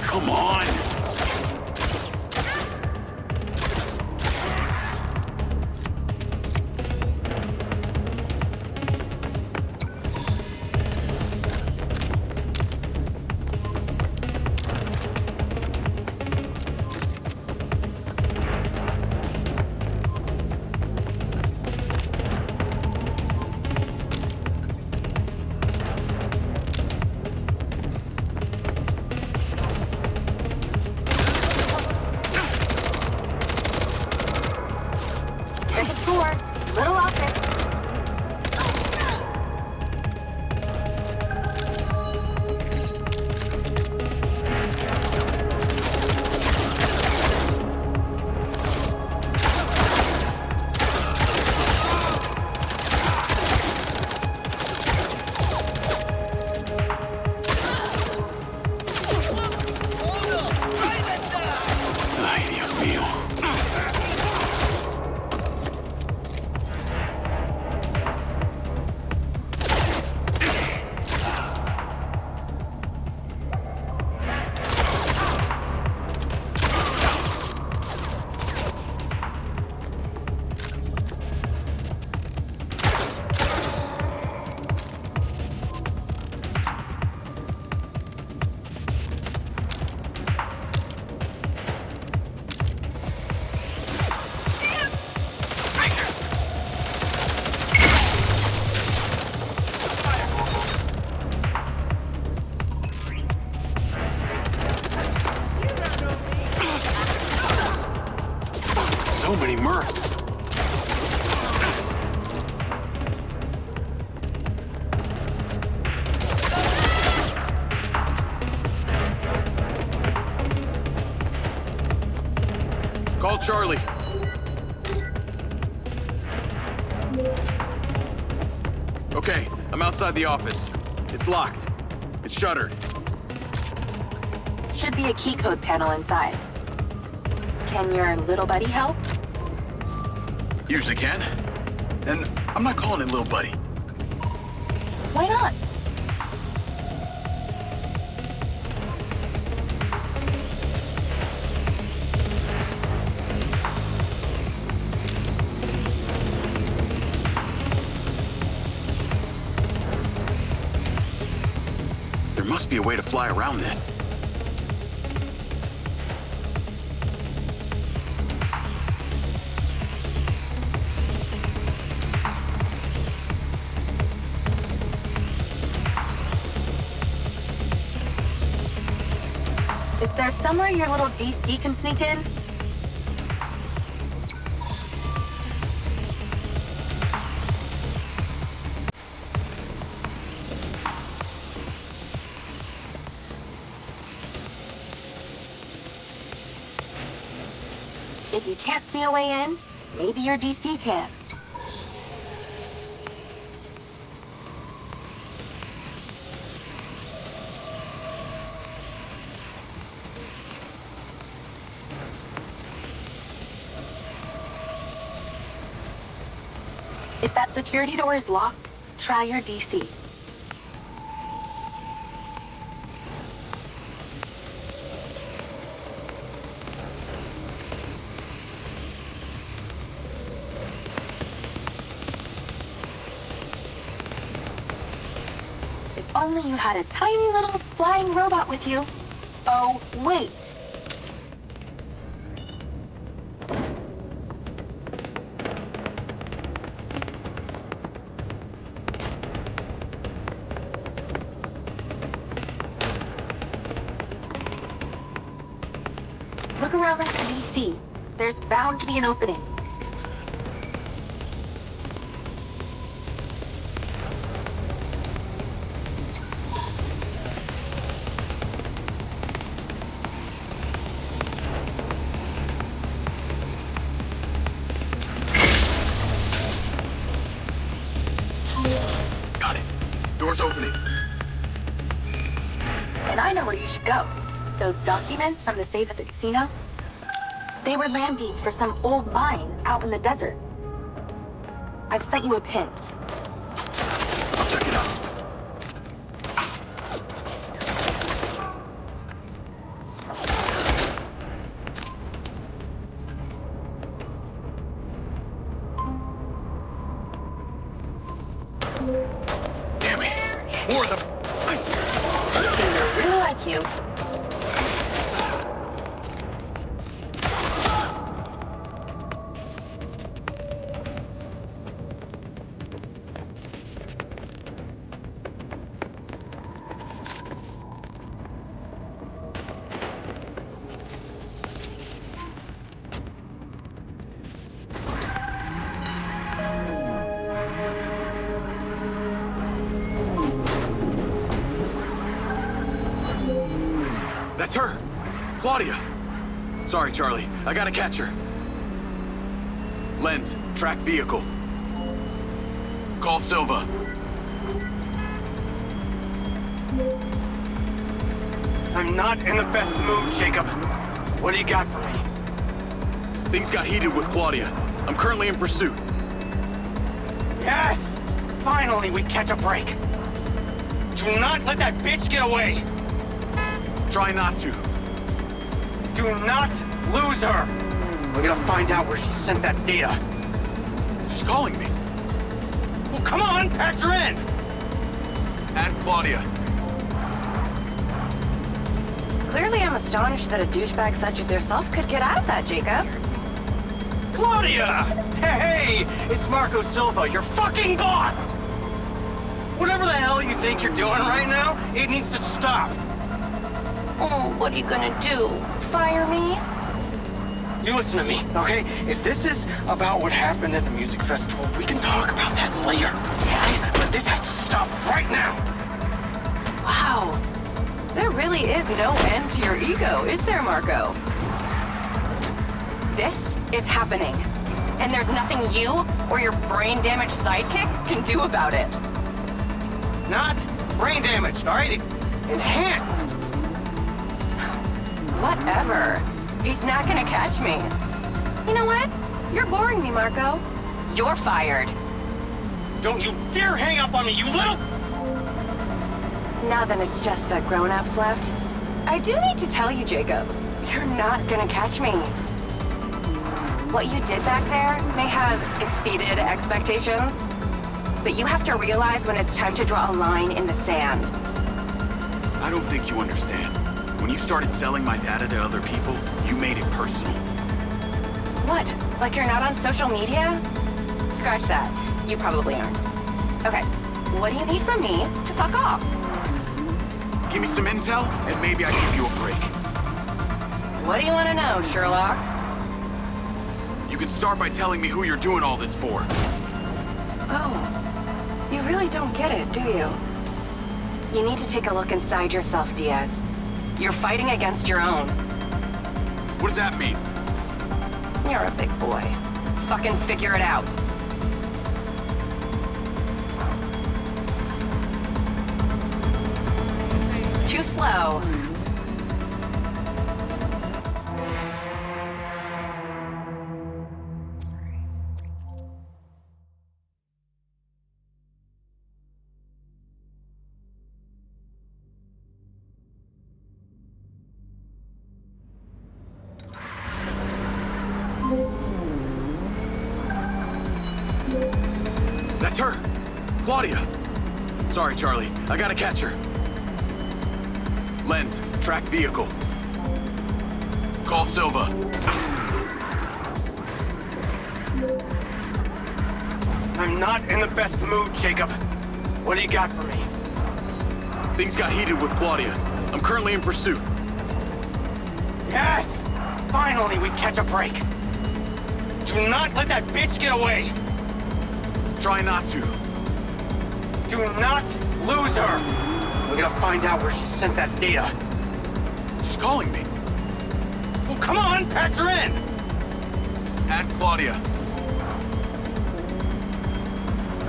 Come on! Charlie. Okay, I'm outside the office. It's locked. It's shuttered. Should be a key code panel inside. Can your little buddy help? Usually can. And I'm not calling it little buddy. Why not? There must be a way to fly around this. Is there somewhere your little DC can sneak in? If you can't see a way in, maybe your DC can. If that security door is locked, try your DC. If only you had a tiny little flying robot with you. Oh, wait. Look around that DC. There's bound to be an opening. Got it. Door's opening. And I know where you should go. Those documents from the safe at the casino? They were land deeds for some old mine out in the desert. I've sent you a pin. I'll check it out. Damn it! More of them! I really like you. That's her! Claudia! Sorry, Charlie. I gotta catch her. Lens, track vehicle. Call Silva. I'm not in the best mood, Jacob. What do you got for me? Things got heated with Claudia. I'm currently in pursuit. Yes! Finally, we catch a break. Do not let that bitch get away! Try not to. Do not lose her! We're gonna find out where she sent that data. She's calling me. Well, come on, patch her in! And Claudia. Clearly, I'm astonished that a douchebag such as yourself could get out of that, Jacob. Claudia! Hey, it's Marco Silva, your fucking boss! Whatever the hell you think you're doing right now, it needs to stop. Oh, what are you gonna do? Fire me? You listen to me, okay? If this is about what happened at the music festival, we can talk about that later, okay? But this has to stop right now. Wow. There really is no end to your ego, is there, Marco? This is happening. And there's nothing you or your brain-damaged sidekick can do about it. Not brain damaged, all right? Enhanced. Whatever. He's not gonna catch me. You know what? You're boring me, Marco. You're fired. Don't you dare hang up on me, you little... Now that it's just the grown-ups left, I do need to tell you, Jacob, you're not gonna catch me. What you did back there may have exceeded expectations, but you have to realize when it's time to draw a line in the sand. I don't think you understand. When you started selling my data to other people, you made it personal. What? Like you're not on social media? Scratch that. You probably aren't. Okay, what do you need from me to fuck off? Give me some intel, and maybe I give you a break. What do you want to know, Sherlock? You can start by telling me who you're doing all this for. Oh, you really don't get it, do you? You need to take a look inside yourself, Diaz. You're fighting against your own. What does that mean? You're a big boy. Fucking figure it out. Too slow. That's her! Claudia! Sorry, Charlie. I gotta catch her. Lens, track vehicle. Call Silva. I'm not in the best mood, Jacob. What do you got for me? Things got heated with Claudia. I'm currently in pursuit. Yes! Finally, we catch a break. Do not let that bitch get away! Try not to. Do not lose her! We're gonna find out where she sent that data. She's calling me. Well, come on, patch her in! At Claudia.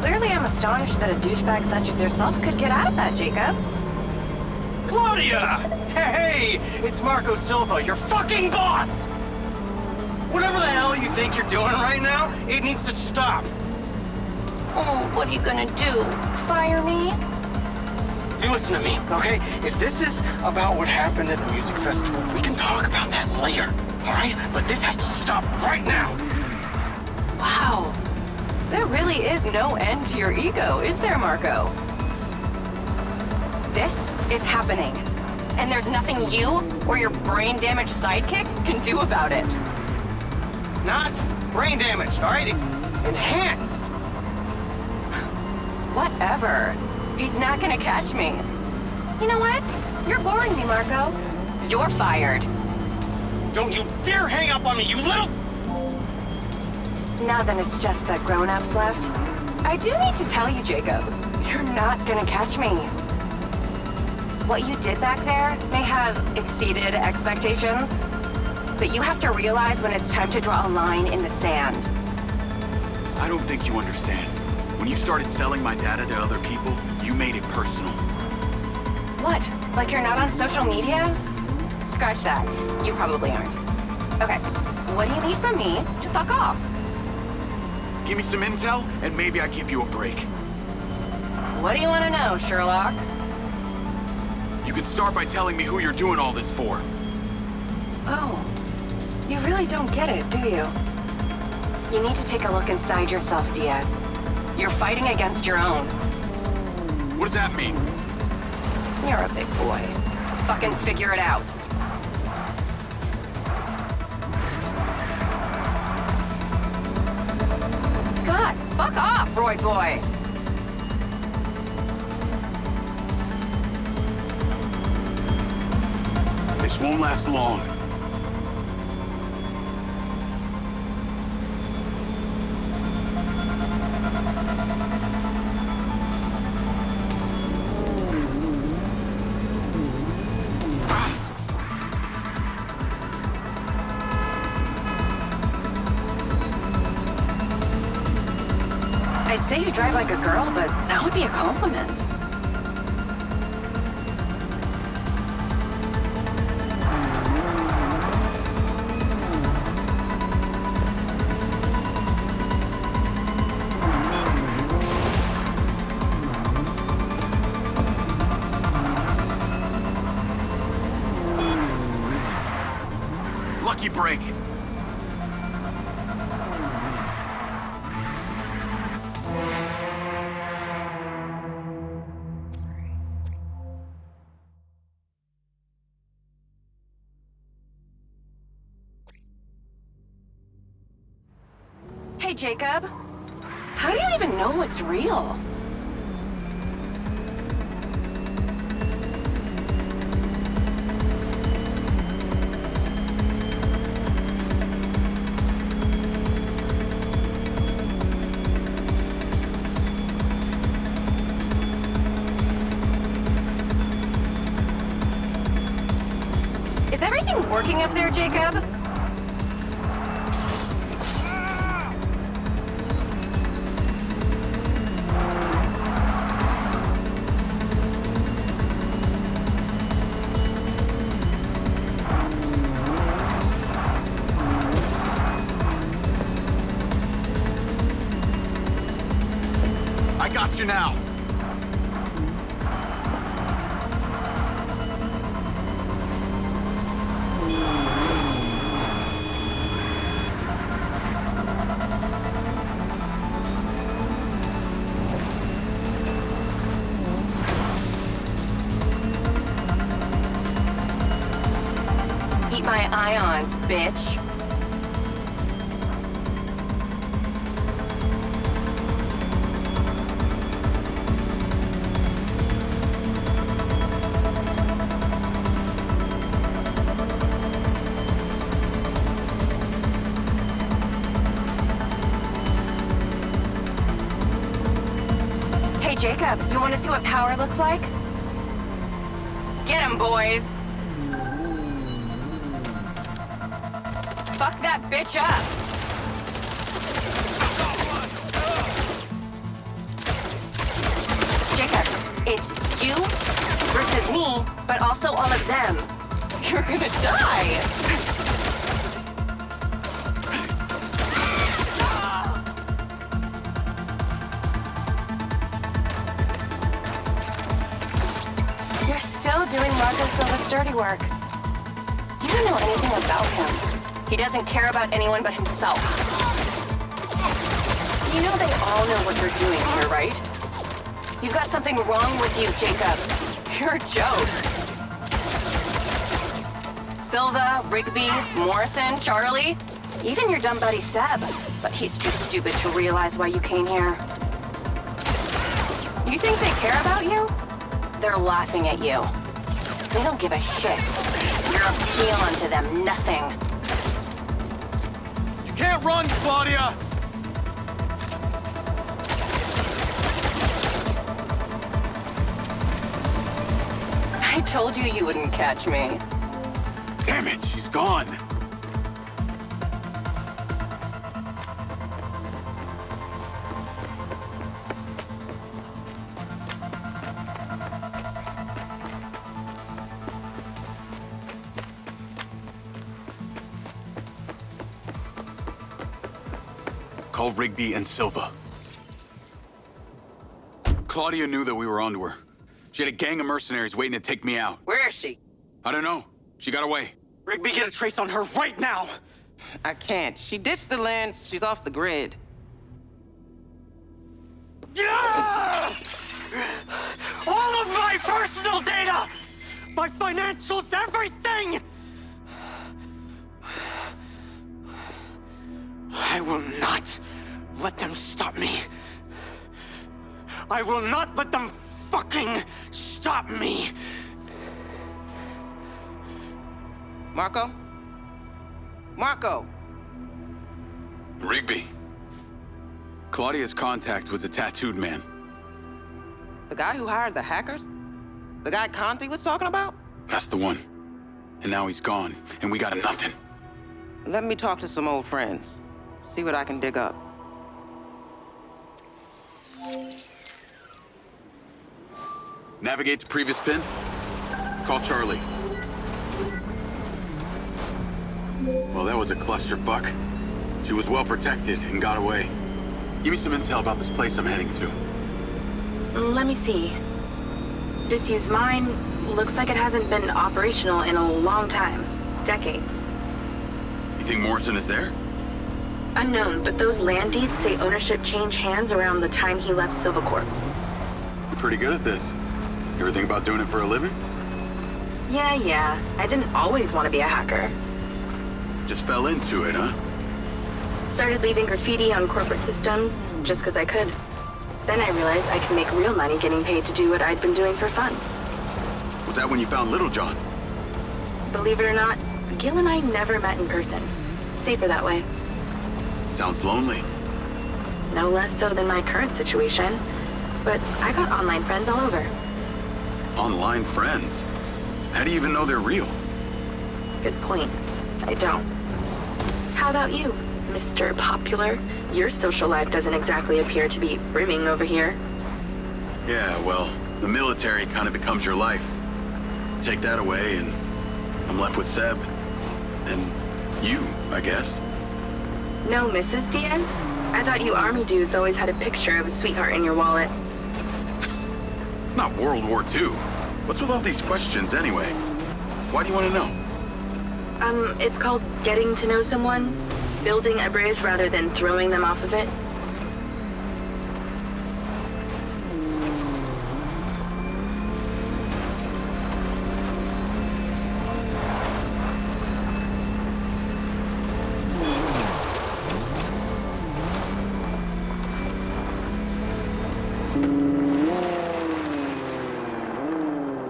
Clearly, I'm astonished that a douchebag such as yourself could get out of that, Jacob. Claudia! Hey, it's Marco Silva, your fucking boss! Whatever the hell you think you're doing right now, it needs to stop. Oh, what are you gonna do? Fire me? You listen to me, okay? If this is about what happened at the music festival, we can talk about that later, all right? But this has to stop right now. Wow. There really is no end to your ego, is there, Marco? This is happening. And there's nothing you or your brain-damaged sidekick can do about it. Not brain damaged, all right? Enhanced. Whatever. He's not gonna catch me. You know what? You're boring me, Marco. You're fired. Don't you dare hang up on me, you little... Now that it's just the grown-ups left, I do need to tell you, Jacob, you're not gonna catch me. What you did back there may have exceeded expectations, but you have to realize when it's time to draw a line in the sand. I don't think you understand. When you started selling my data to other people, you made it personal. What? Like you're not on social media? Scratch that. You probably aren't. Okay, what do you need from me to fuck off? Give me some intel, and maybe I give you a break. What do you want to know, Sherlock? You can start by telling me who you're doing all this for. Oh, you really don't get it, do you? You need to take a look inside yourself, Diaz. You're fighting against your own. What does that mean? You're a big boy. Fucking figure it out. God, fuck off, Roy boy! This won't last long. I'd say you drive like a girl, but that would be a compliment. Lucky break. Hey, Jacob. How do you even know what's real? Is everything working up there, Jacob? I got you now. Eat my ions, bitch. Hey, Jacob, you want to see what power looks like? Get 'em, boys! Fuck that bitch up! Jacob, it's you versus me, but also all of them. You're gonna die! You're still doing Marco Silva's dirty work. You don't know anything about him. He doesn't care about anyone but himself. You know they all know what you're doing here, right? You've got something wrong with you, Jacob. You're a joke. Silva, Rigby, Morrison, Charlie, even your dumb buddy Seb. But he's too stupid to realize why you came here. You think they care about you? They're laughing at you. They don't give a shit. You're a peon to them, nothing. Can't run, Claudia! I told you you wouldn't catch me. Damn it, she's gone. Call Rigby and Silva. Claudia knew that we were onto her. She had a gang of mercenaries waiting to take me out. Where is she? I don't know. She got away. Rigby, get a trace on her right now! I can't. She ditched the lens. She's off the grid. Yeah! All of my personal data! My financials, everything! I will not let them stop me. I will not let them fucking stop me. Marco? Marco! Rigby. Claudia's contact was a tattooed man. The guy who hired the hackers? The guy Conti was talking about? That's the one. And now he's gone, and we got nothing. Let me talk to some old friends. See what I can dig up. Navigate to previous pin. Call Charlie. Well, that was a clusterfuck. She was well protected and got away. Give me some intel about this place I'm heading to. Let me see. Disused mine. Looks like it hasn't been operational in a long time. Decades. You think Morrison is there? Unknown, but those land deeds say ownership changed hands around the time he left Silvercorp. You're pretty good at this. You ever think about doing it for a living? Yeah. I didn't always want to be a hacker. Just fell into it, huh? Started leaving graffiti on corporate systems, just because I could. Then I realized I could make real money getting paid to do what I'd been doing for fun. Was that when you found Little John? Believe it or not, Gil and I never met in person. Safer that way. Sounds lonely. No less so than my current situation. But I got online friends all over. Online friends? How do you even know they're real? Good point. I don't. How about you, Mr. Popular? Your social life doesn't exactly appear to be brimming over here. Yeah, well, the military kind of becomes your life. Take that away and I'm left with Seb. And you, I guess. No Mrs. Diaz? I thought you army dudes always had a picture of a sweetheart in your wallet. It's not World War II. What's with all these questions anyway? Why do you want to know? It's called getting to know someone. Building a bridge rather than throwing them off of it.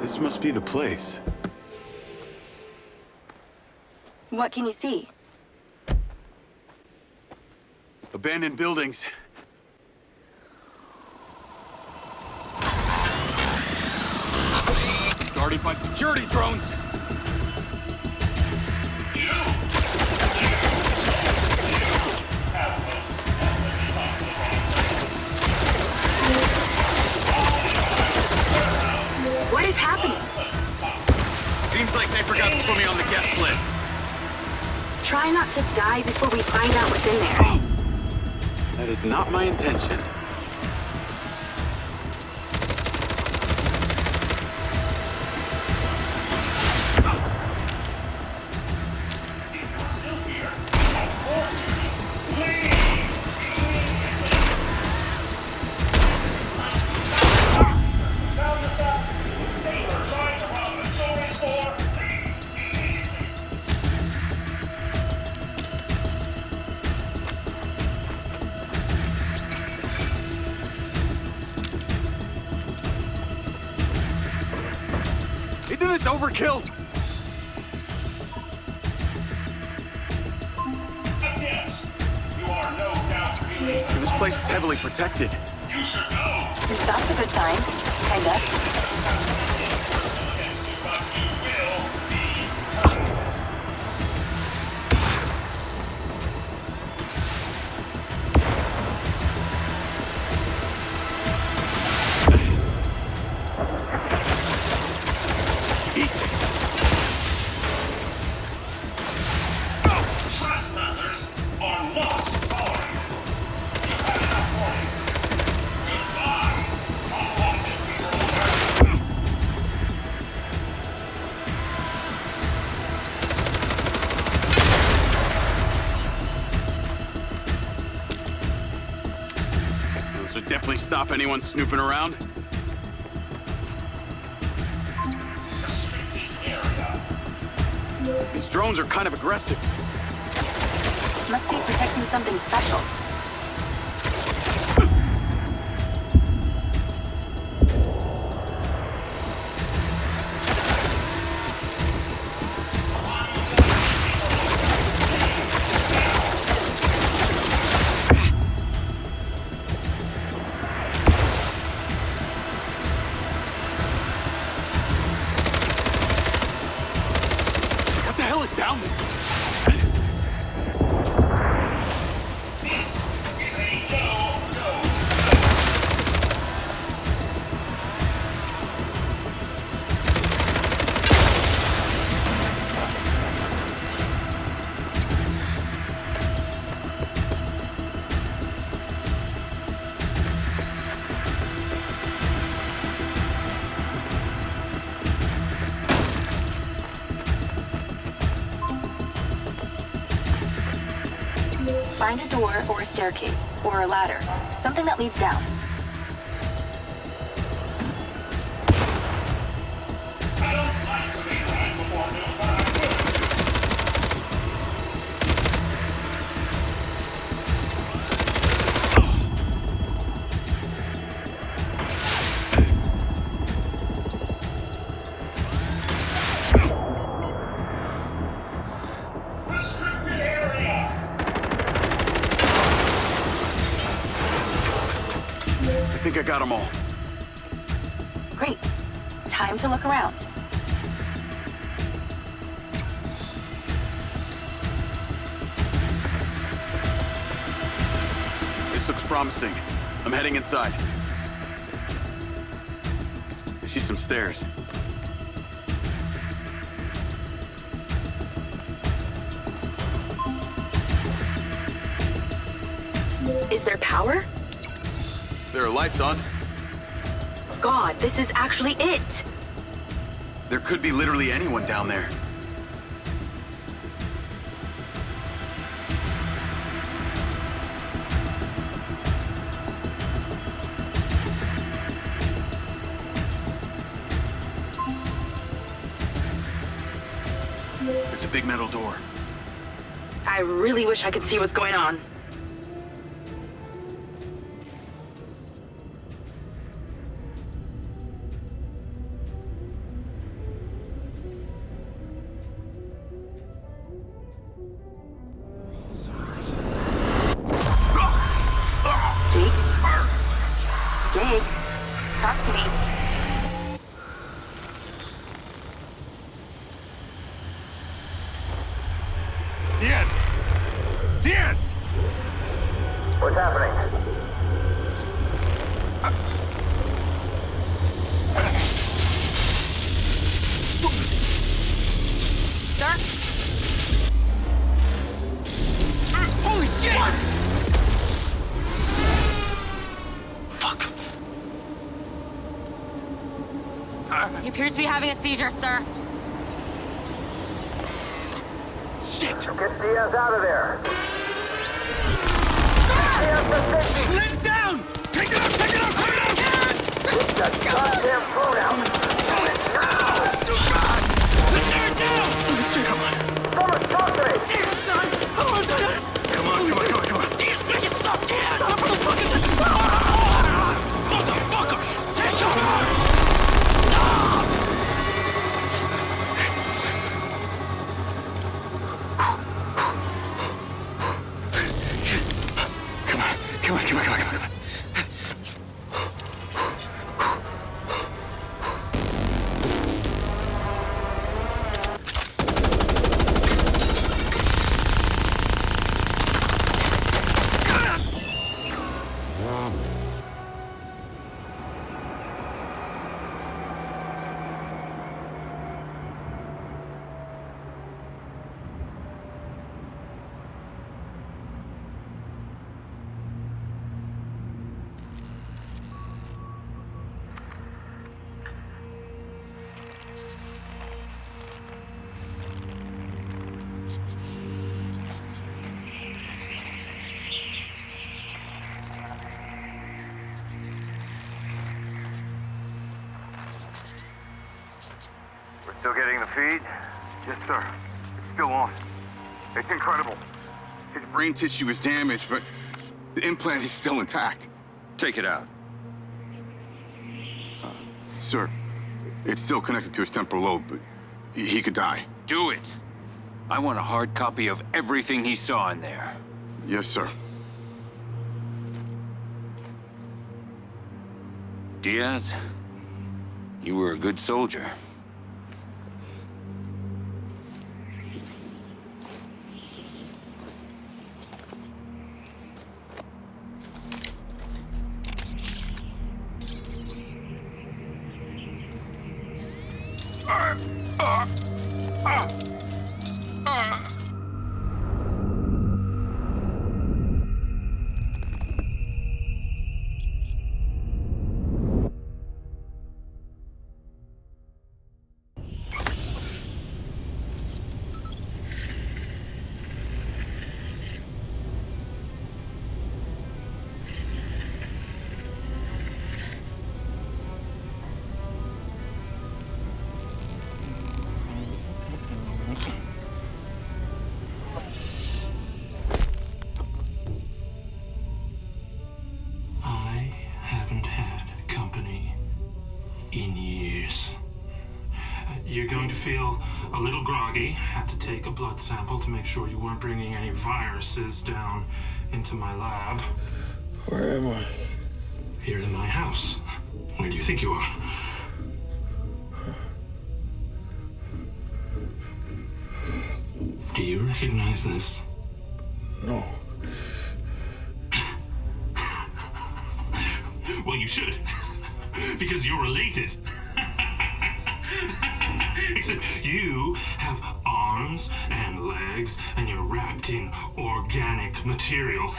This must be the place. What can you see? Abandoned buildings. Guarded by security drones. What is happening? Seems like they forgot to put me on the guest list. Try not to die before we find out what's in there. That is not my intention. Isn't this overkill? Yes, you are no doubt really. This place is heavily protected. You should know. That's a good sign. Kinda. But you will be. Trespassers are not tolerant. You have enough warning. Goodbye. Unwanted people. This would definitely stop anyone snooping around. These drones are kind of aggressive. Must be protecting something special. What the hell is down there? This Find a door or a staircase or a ladder. Something that leads down. I don't like to be right before this, but I will. Restricted area! I think I got them all. Great. Time to look around. This looks promising. I'm heading inside. I see some stairs. Is there power? There are lights on. God, this is actually it! There could be literally anyone down there. There's a big metal door. I really wish I could see what's going on. Jake, talk to me. Diaz! What's happening? Sir? Holy shit! Fuck. He appears to be having a seizure, sir. Shit! Get Diaz out of there. Sit down! Take it out! Take it out! Take it out! Get that goddamn phone out. Let's tear it down! Come on. Someone talk to me. Come on! Diaz, make it stop! Diaz! Motherfucker! Take him out! Come on. Still getting the feed? Yes, sir. It's still on. It's incredible. His brain tissue is damaged, but the implant is still intact. Take it out. Sir, it's still connected to his temporal lobe, but he could die. Do it. I want a hard copy of everything he saw in there. Yes, sir. Diaz, you were a good soldier. in years. You're going to feel a little groggy. Had to take a blood sample to make sure you weren't bringing any viruses down into my lab. Where am I? Here in my house. Where do you think you are? Do you recognize this? No. Well, you should. Because you're related. Except you have arms and legs, and you're wrapped in organic material.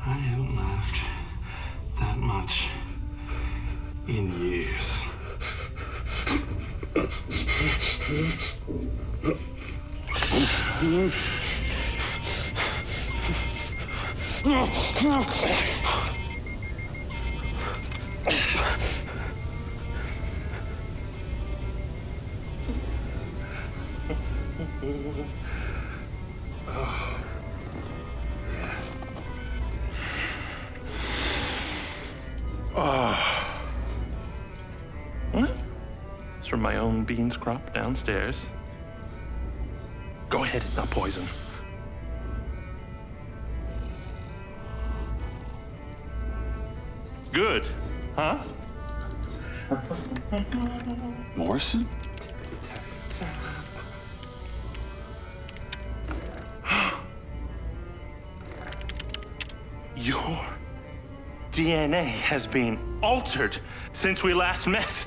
I haven't laughed that much in years. It's from my own beans crop downstairs. Go ahead, it's not poison. Good, huh? Morrison? Your DNA has been altered since we last met.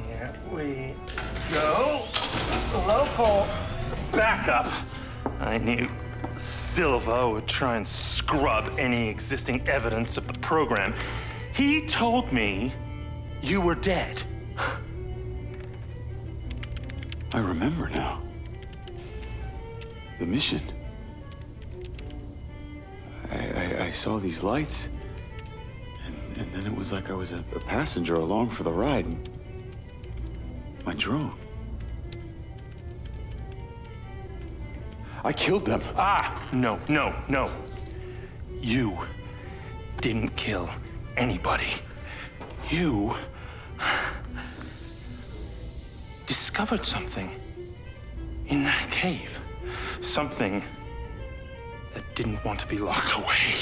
Here we go. Local backup. I knew Silva would try and scrub any existing evidence of the program. He told me you were dead. I remember now. The mission. I saw these lights, and then it was like I was a passenger along for the ride. My drone. I killed them. No. You didn't kill anybody. You discovered something in that cave. Something that didn't want to be locked away.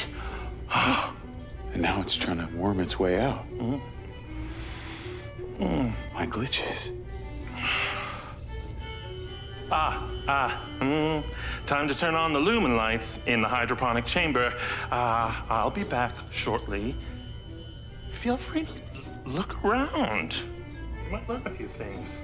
And now it's trying to worm its way out. My glitches. Time to turn on the lumen lights in the hydroponic chamber. I'll be back shortly. Feel free to look around. You might learn a few things.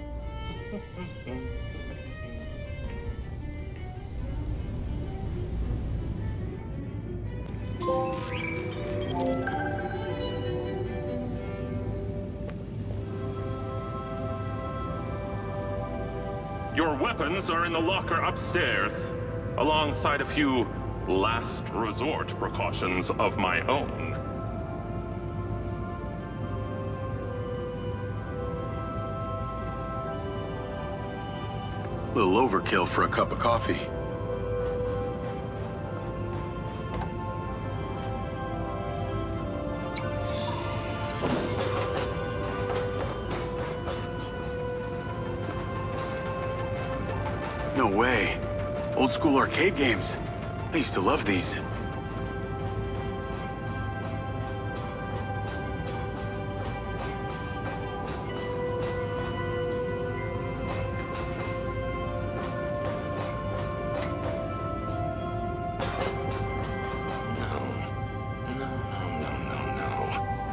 Your weapons are in the locker upstairs, alongside a few last resort precautions of my own. Little overkill for a cup of coffee. No way. Old school arcade games. I used to love these. No.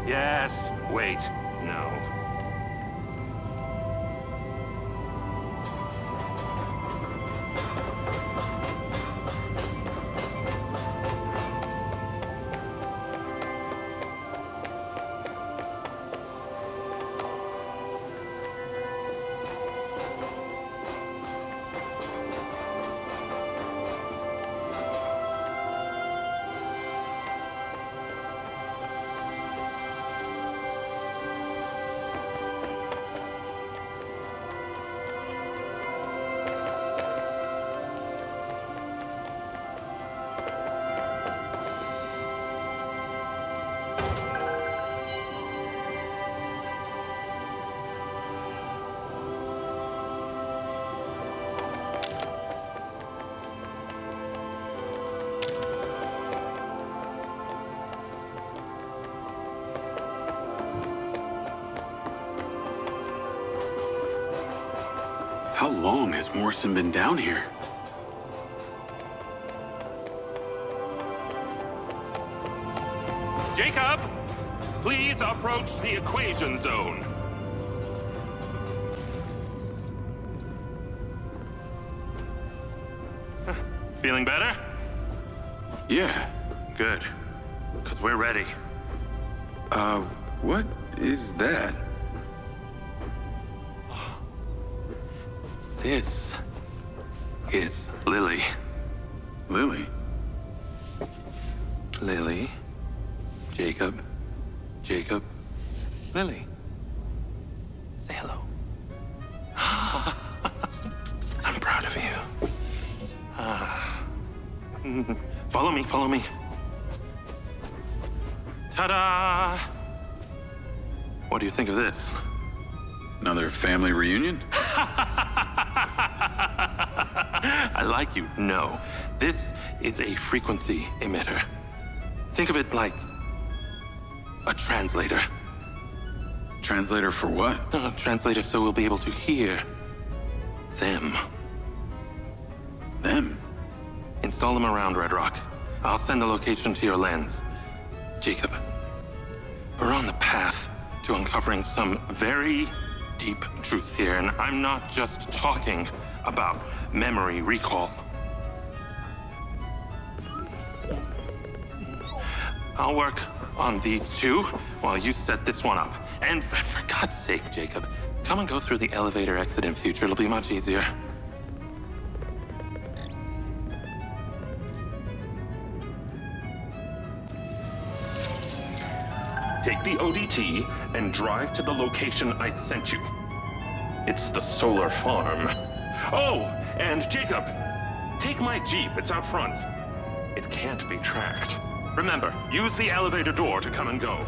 Yes, wait, no. How long has Morrison been down here? Jacob, please approach the equation zone. Feeling better? Yeah. Good. Because we're ready. What is that? This is Lily. Lily? Lily. Jacob. Jacob. Lily. Say hello. I'm proud of you. Follow me, follow me. Ta-da! What do you think of this? Another family reunion? I like you. No. This is a frequency emitter. Think of it like a translator. Translator for what? Translator so we'll be able to hear them. Them? Install them around Red Rock. I'll send the location to your lens. Jacob, we're on the path to uncovering some very deep truths here, and I'm not just talking about memory recall. I'll work on these two while you set this one up. And for God's sake, Jacob, come and go through the elevator exit in future. It'll be much easier. Take the ODT and drive to the location I sent you. It's the solar farm. Oh, and Jacob, take my Jeep. It's out front. It can't be tracked. Remember, use the elevator door to come and go.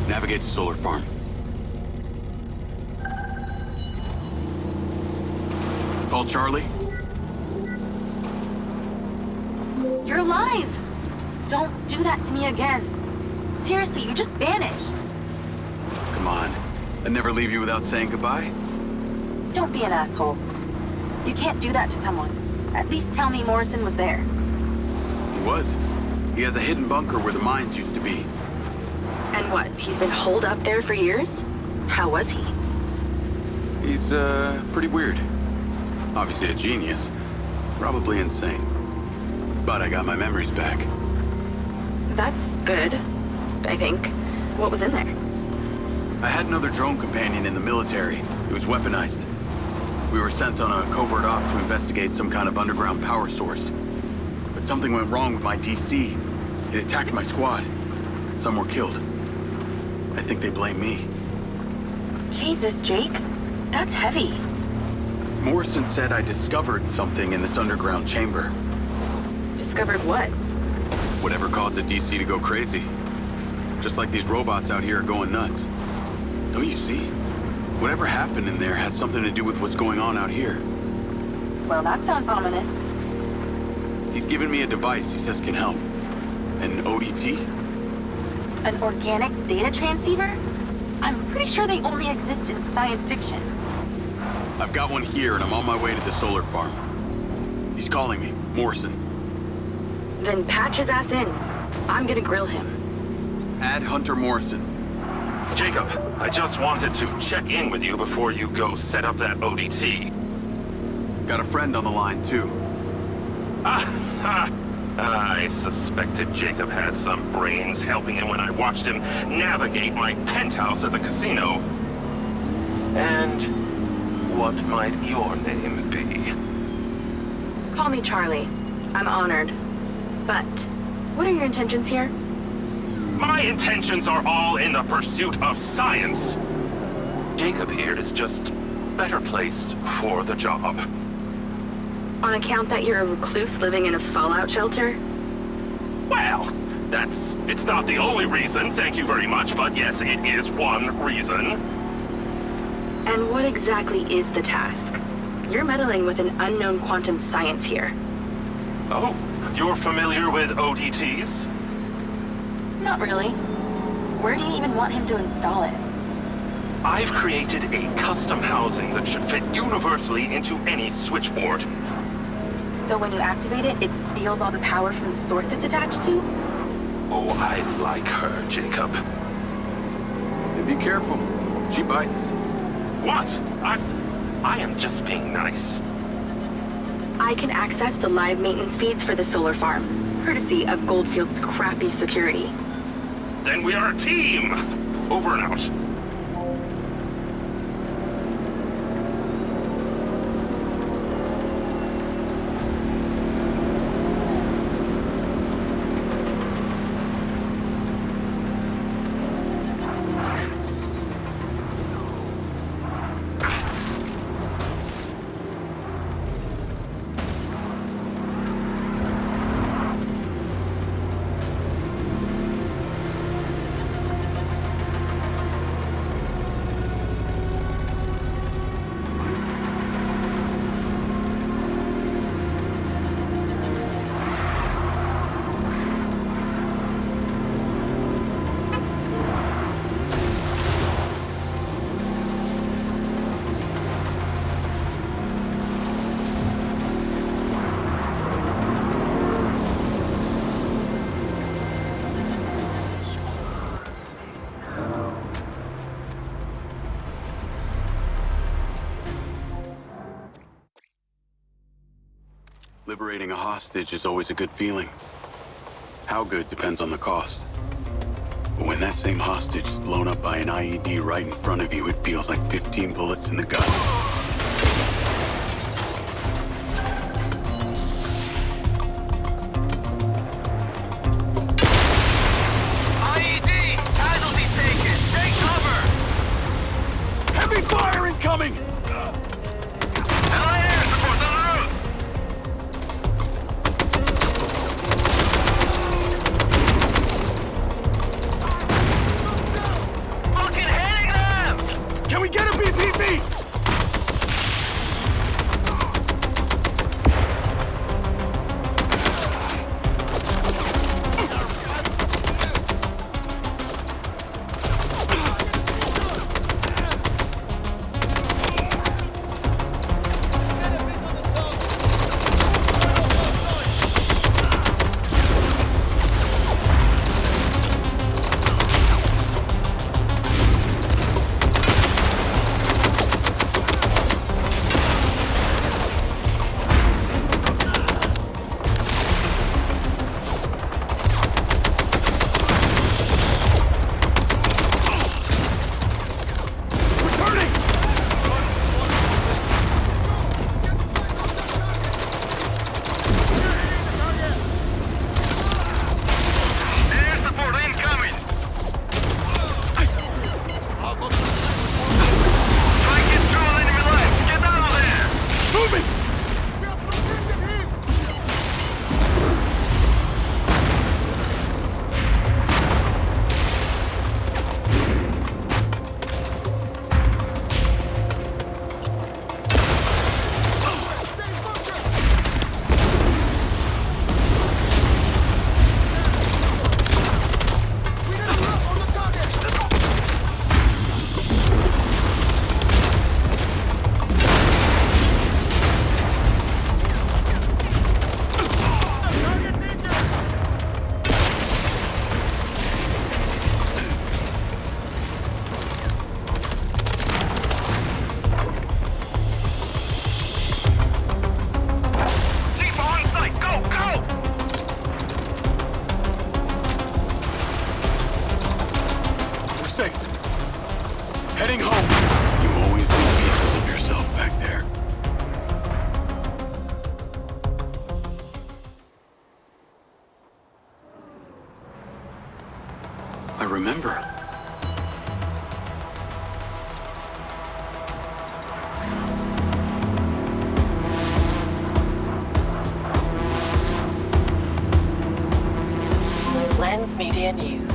Navigate to solar farm. Call Charlie. You're alive! Don't do that to me again. Seriously, you just vanished. Come on. I'd never leave you without saying goodbye. Don't be an asshole. You can't do that to someone. At least tell me Morrison was there. He was. He has a hidden bunker where the mines used to be. And what, he's been holed up there for years? How was he? He's, pretty weird. Obviously a genius. Probably insane. But I got my memories back. That's good, I think. What was in there? I had another drone companion in the military. It was weaponized. We were sent on a covert op to investigate some kind of underground power source. But something went wrong with my DC. It attacked my squad. Some were killed. I think they blame me. Jesus, Jake. That's heavy. Morrison said I discovered something in this underground chamber. Discovered what? Whatever caused the DC to go crazy. Just like these robots out here are going nuts. Don't you see? Whatever happened in there has something to do with what's going on out here. Well, that sounds ominous. He's given me a device he says can help. An ODT? An organic data transceiver? I'm pretty sure they only exist in science fiction. I've got one here and I'm on my way to the solar farm. He's calling me, Morrison. Then patch his ass in. I'm gonna grill him. Add Hunter Morrison. Jacob, I just wanted to check in with you before you go set up that ODT. Got a friend on the line, too. I suspected Jacob had some brains helping him when I watched him navigate my penthouse at the casino. And what might your name be? Call me Charlie. I'm honored. But what are your intentions here? My intentions are all in the pursuit of science. Jacob here is just better placed for the job. On account that you're a recluse living in a fallout shelter? Well, it's not the only reason, thank you very much, but yes, it is one reason. And what exactly is the task? You're meddling with an unknown quantum science here. Oh, you're familiar with ODTs? Not really. Where do you even want him to install it? I've created a custom housing that should fit universally into any switchboard. So when you activate it, it steals all the power from the source it's attached to? Oh, I like her, Jacob. Hey, be careful. She bites. What? I am just being nice. I can access the live maintenance feeds for the solar farm, courtesy of Goldfield's crappy security. Then we are a team! Over and out. Liberating a hostage is always a good feeling. How good depends on the cost. But when that same hostage is blown up by an IED right in front of you, it feels like 15 bullets in the gut. IED! Casualty taken! Take cover! Heavy fire incoming! LIS, reports on the roof! Fucking hitting them! Can we get a BPP? safe. Heading home. You always leave pieces of yourself back there. I remember. Lens Media News.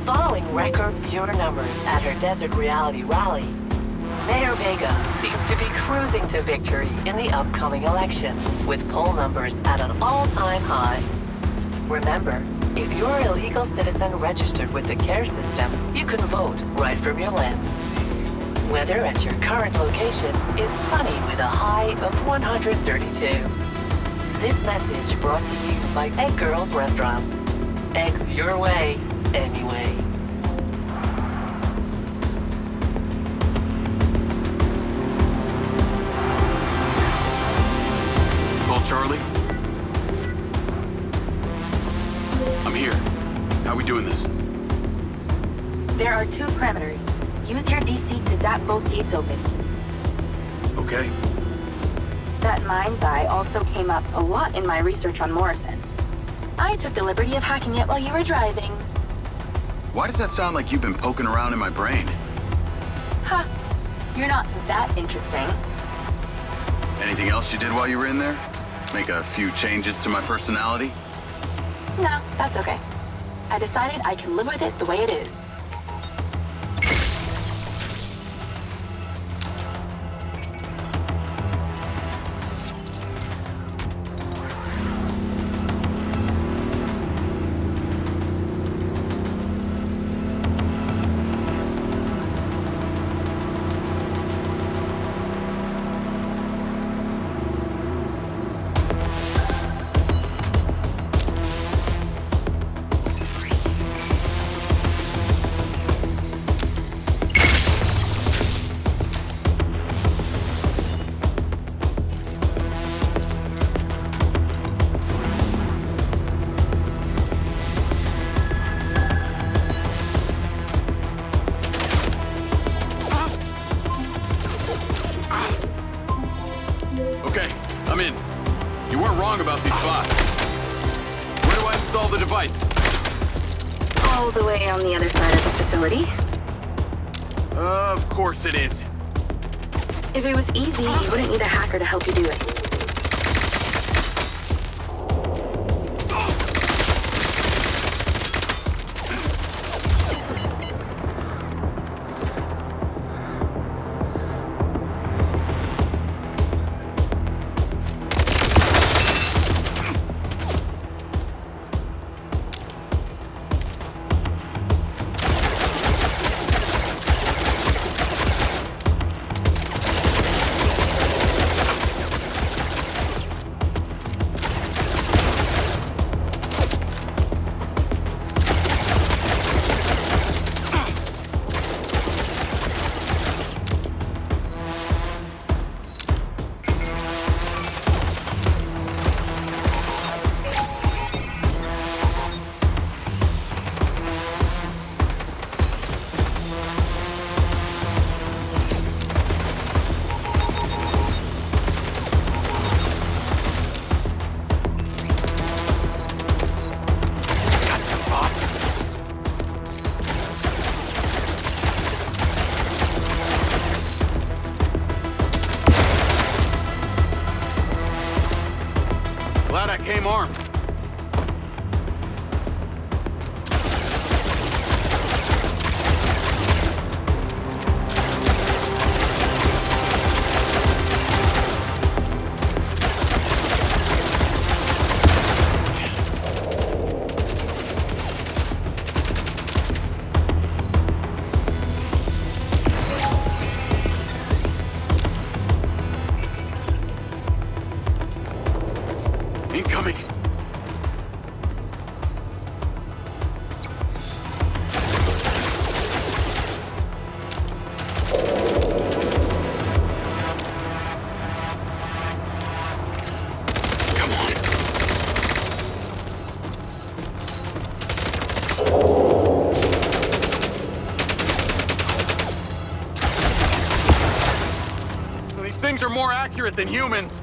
Following record viewer numbers at her Desert Reality Rally, Mayor Vega seems to be cruising to victory in the upcoming election, with poll numbers at an all-time high. Remember, if you're a legal citizen registered with the CARE system, you can vote right from your lens. Weather at your current location is sunny with a high of 132. This message brought to you by Egg Girls Restaurants. Eggs your way, anyway. Call Charlie. I'm here. How we doing this? There are 2 parameters. Use your DC to zap both gates open. Okay. That MindsEye also came up a lot in my research on Morrison. I took the liberty of hacking it while you were driving. Why does that sound like you've been poking around in my brain? Huh. You're not that interesting. Anything else you did while you were in there? Make a few changes to my personality? No, that's okay. I decided I can live with it the way it is. Okay, I'm in. You weren't wrong about these bots. Where do I install the device? All the way on the other side of the facility. Of course it is. If it was easy, you wouldn't need a hacker to help you do it. Glad I came armed. Incoming! things are more accurate than humans.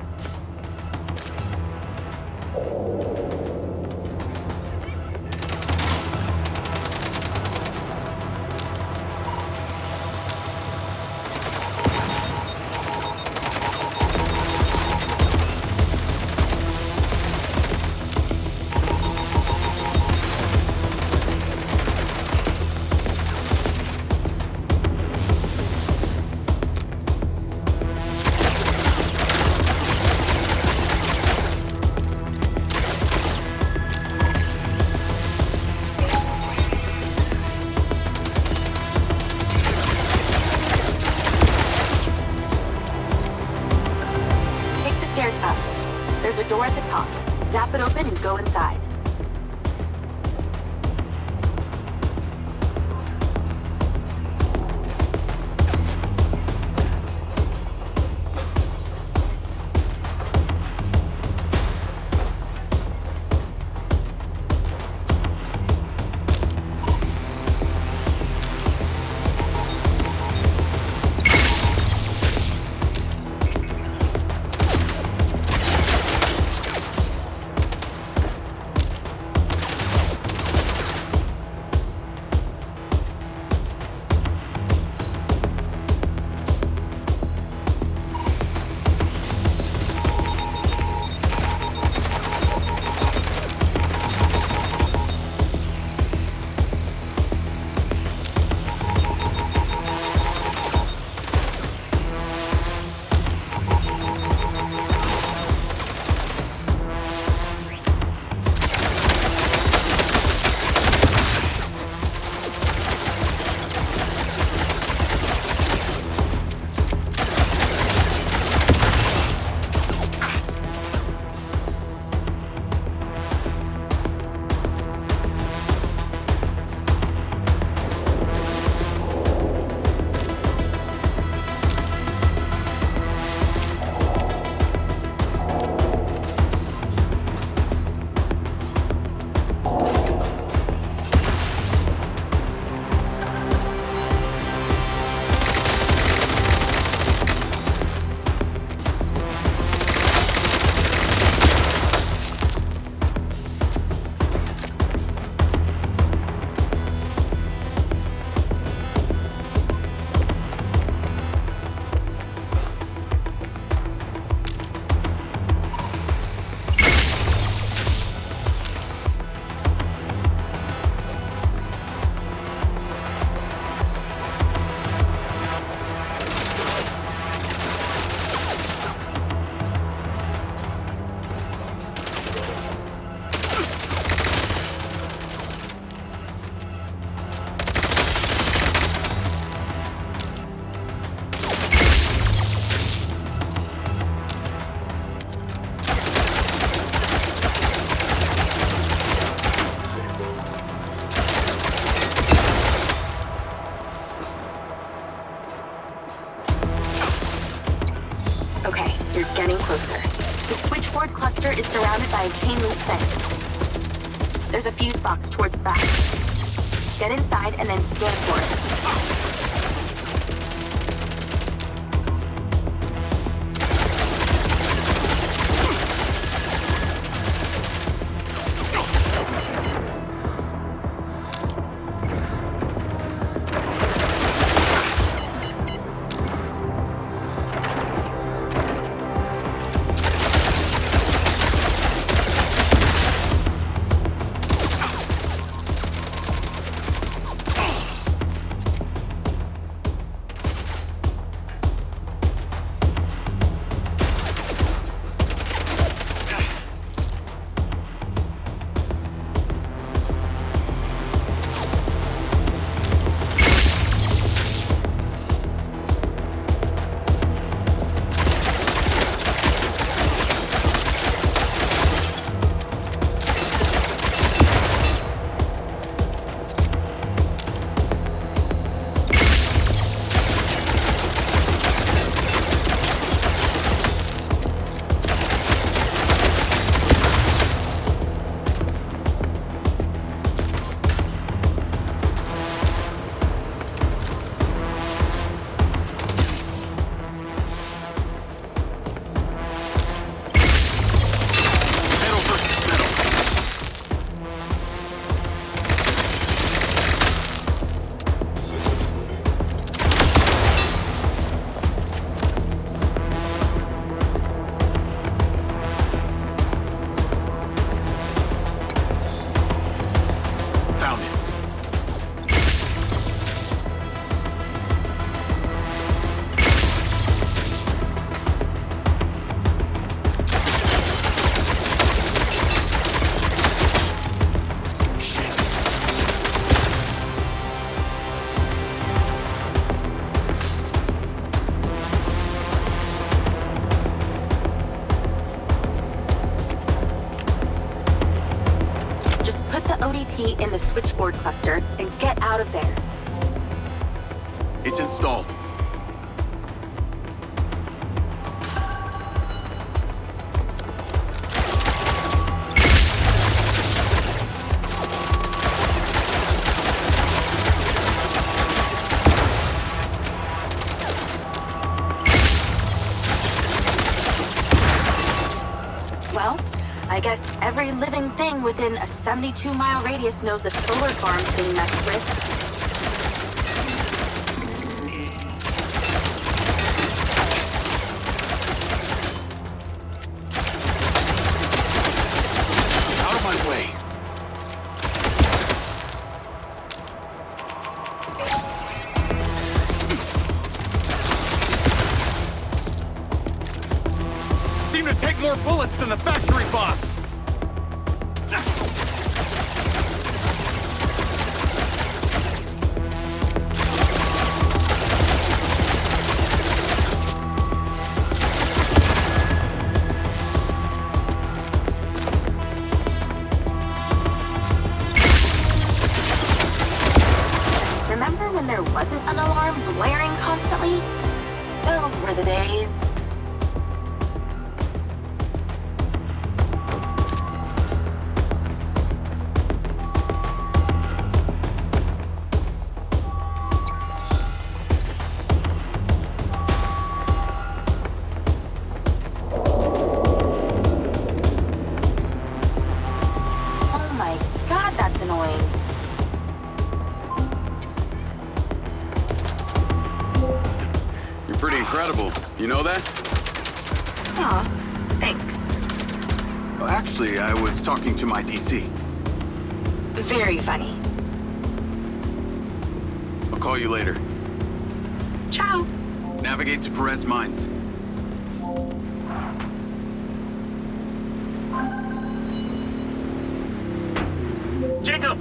Stairs up. There's a door at the top. Zap it open and go inside. Getting closer. The switchboard cluster is surrounded by a chain link fence. There's a fuse box towards the back. Get inside and then scan for it. switchboard cluster and get out of there. It's installed. Well, I guess every living thing within a 72-mile radius knows the solar farm's being messed with. Out of my way. Seem to take more bullets than the factory boss! Remember when there wasn't an alarm blaring constantly? Those were the days. Oh my god, that's annoying. You're pretty incredible. You know that? Aw, thanks. Well, actually, I was talking to my DC. Very funny. I'll call you later. Ciao. Navigate to Perez Mines. Jacob!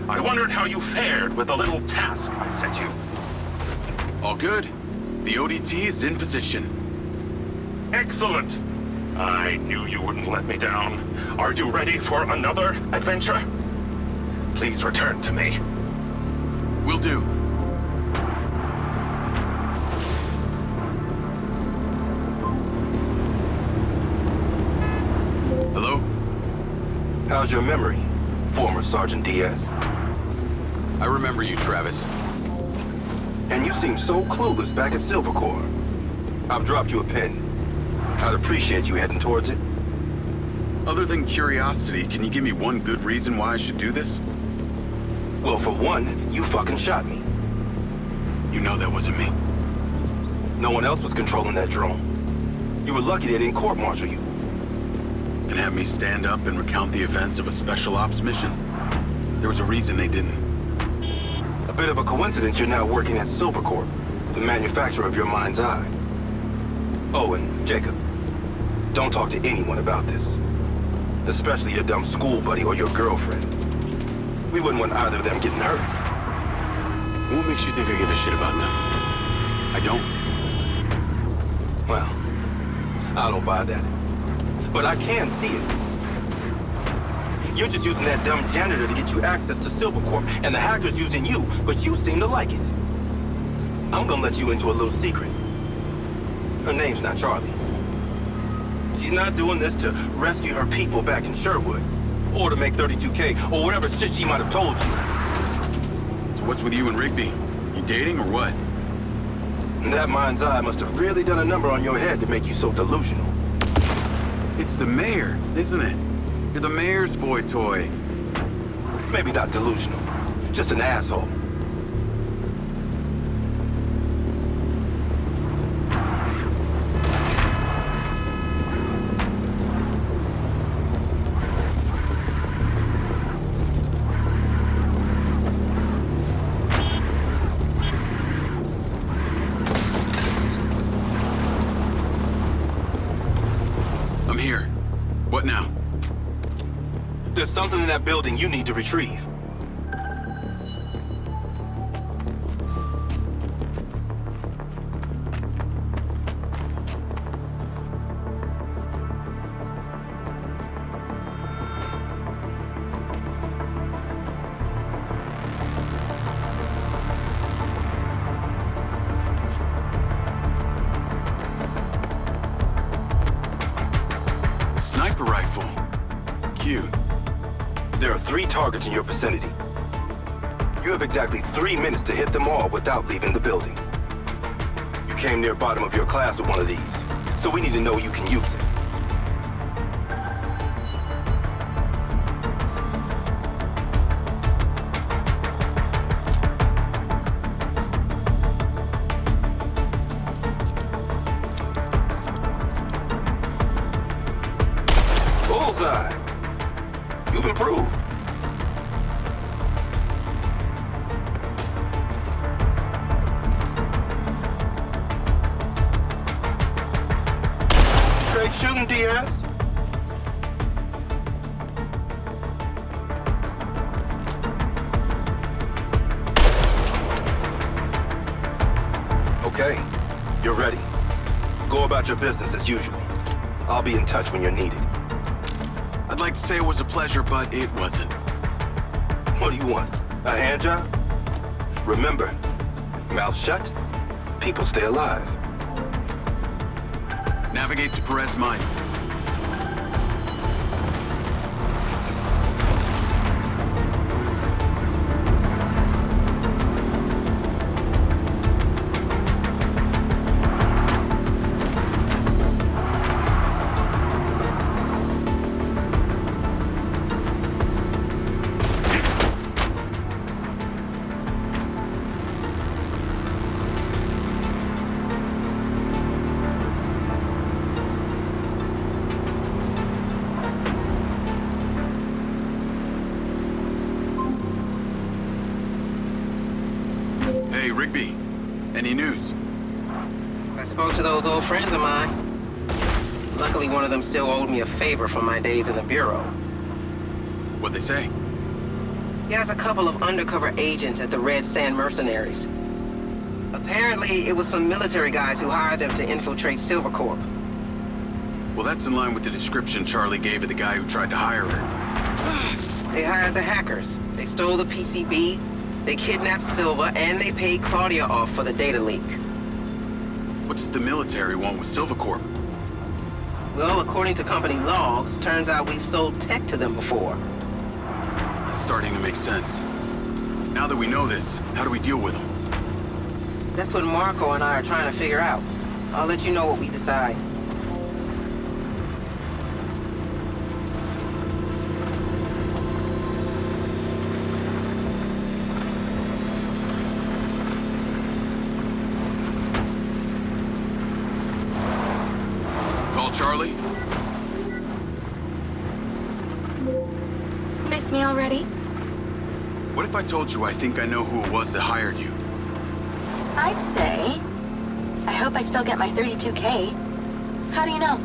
I wondered how you fared with the little task I set you. All good. The ODT is in position. Excellent! I knew you wouldn't let me down. Are you ready for another adventure? Please return to me. Will do. Hello? How's your memory, former Sergeant Diaz? I remember you, Travis. And you seem so clueless back at Silver Corps. I've dropped you a pin. I'd appreciate you heading towards it. Other than curiosity, can you give me one good reason why I should do this? Well, for one, you fucking shot me. You know that wasn't me. No one else was controlling that drone. You were lucky they didn't court-martial you. And have me stand up and recount the events of a special ops mission? There was a reason they didn't. A bit of a coincidence you're now working at Silver Corp, the manufacturer of your MindsEye. Oh, and Jacob, don't talk to anyone about this. Especially your dumb school buddy or your girlfriend. We wouldn't want either of them getting hurt. What makes you think I give a shit about them? I don't. Well, I don't buy that. But I can see it. You're just using that dumb janitor to get you access to Silver Corp, and the hacker's using you, but you seem to like it. I'm gonna let you into a little secret. Her name's not Charlie. She's not doing this to rescue her people back in Sherwood, or to make 32K, or whatever shit she might have told you. So what's with you and Rigby? You dating or what? That MindsEye must have really done a number on your head to make you so delusional. It's the mayor, isn't it? You're the mayor's boy toy. Maybe not delusional, just an asshole. I'm here. What now? There's something in that building you need to retrieve. rifle. Cute. There are 3 targets in your vicinity. You have exactly 3 minutes to hit them all without leaving the building. You came near bottom of your class with one of these, so we need to know you can use it. Bullseye! You've improved. Great shooting, Diaz. Okay, you're ready. Go about your business as usual. I'll be in touch when you're needed. I'd like to say it was a pleasure, but it wasn't. What do you want? A hand job? Remember, mouth shut, people stay alive. Navigate to Perez Mines. Hey, Rigby. Any news? I spoke to those old friends of mine. Luckily, one of them still owed me a favor from my days in the Bureau. What'd they say? He has a couple of undercover agents at the Red Sand Mercenaries. Apparently, it was some military guys who hired them to infiltrate Silvercorp. Well, that's in line with the description Charlie gave of the guy who tried to hire her. They hired the hackers. They stole the PCB, they kidnapped Silva, and they paid Claudia off for the data leak. What does the military want with Silvercorp? Well, according to company logs, turns out we've sold tech to them before. It's starting to make sense. Now that we know this, how do we deal with them? That's what Marco and I are trying to figure out. I'll let you know what we decide. Call Charlie? Miss me already? What if I told you I think I know who it was that hired you? I'd say, I hope I still get my 32K. How do you know?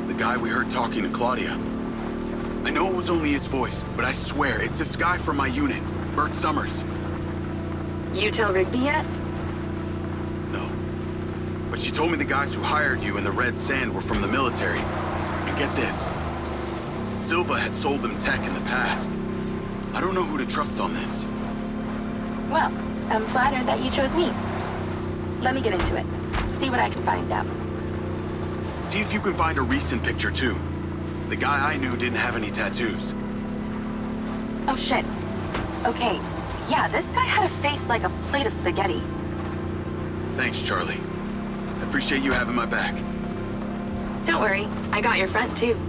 The guy we heard talking to Claudia. I know it was only his voice, but I swear it's this guy from my unit, Bert Summers. You tell Rigby yet? No. But she told me the guys who hired you in the Red Sand were from the military. And get this. Silva had sold them tech in the past. I don't know who to trust on this. Well, I'm flattered that you chose me. Let me get into it. See what I can find out. See if you can find a recent picture, too. The guy I knew didn't have any tattoos. Oh, shit. Okay. Yeah, this guy had a face like a plate of spaghetti. Thanks, Charlie. I appreciate you having my back. Don't worry. I got your front, too.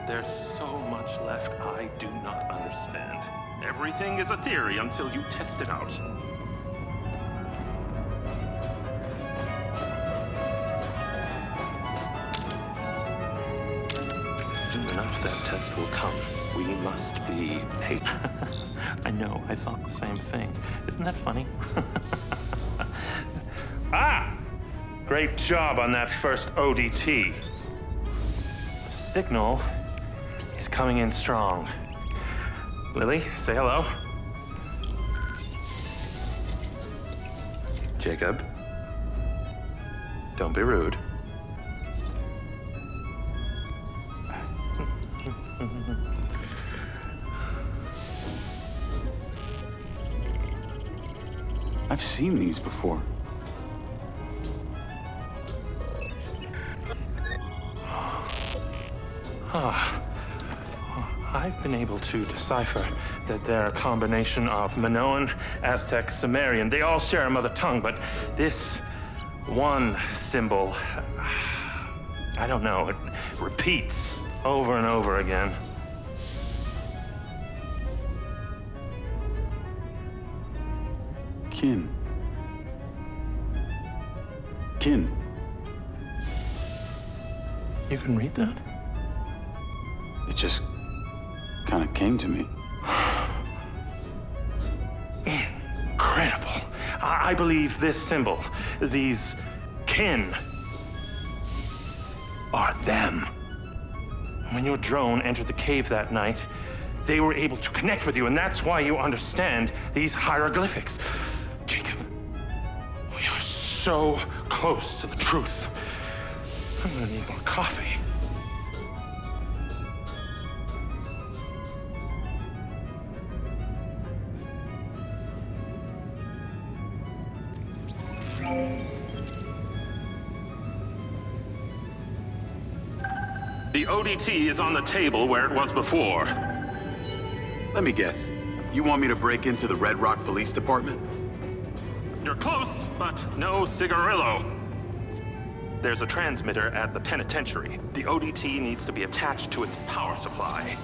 There's so much left I do not understand. Everything is a theory until you test it out. will come. We must be patient. I know, I thought the same thing. Isn't that funny? Ah! Great job on that first ODT. The signal is coming in strong. Lily, say hello. Jacob, don't be rude. I've seen these before. I've been able to decipher that they're a combination of Minoan, Aztec, Sumerian. They all share a mother tongue, but this one symbol, I don't know, it repeats over and over again. Kin. Kin. You can read that? It just kind of came to me. Incredible. I believe this symbol, these kin, are them. When your drone entered the cave that night, they were able to connect with you, and that's why you understand these hieroglyphics. Jacob, we are so close to the truth. I'm gonna need more coffee. The ODT is on the table where it was before. Let me guess. You want me to break into the Red Rock Police Department? You're close, but no cigarillo. There's a transmitter at the penitentiary. The ODT needs to be attached to its power supply.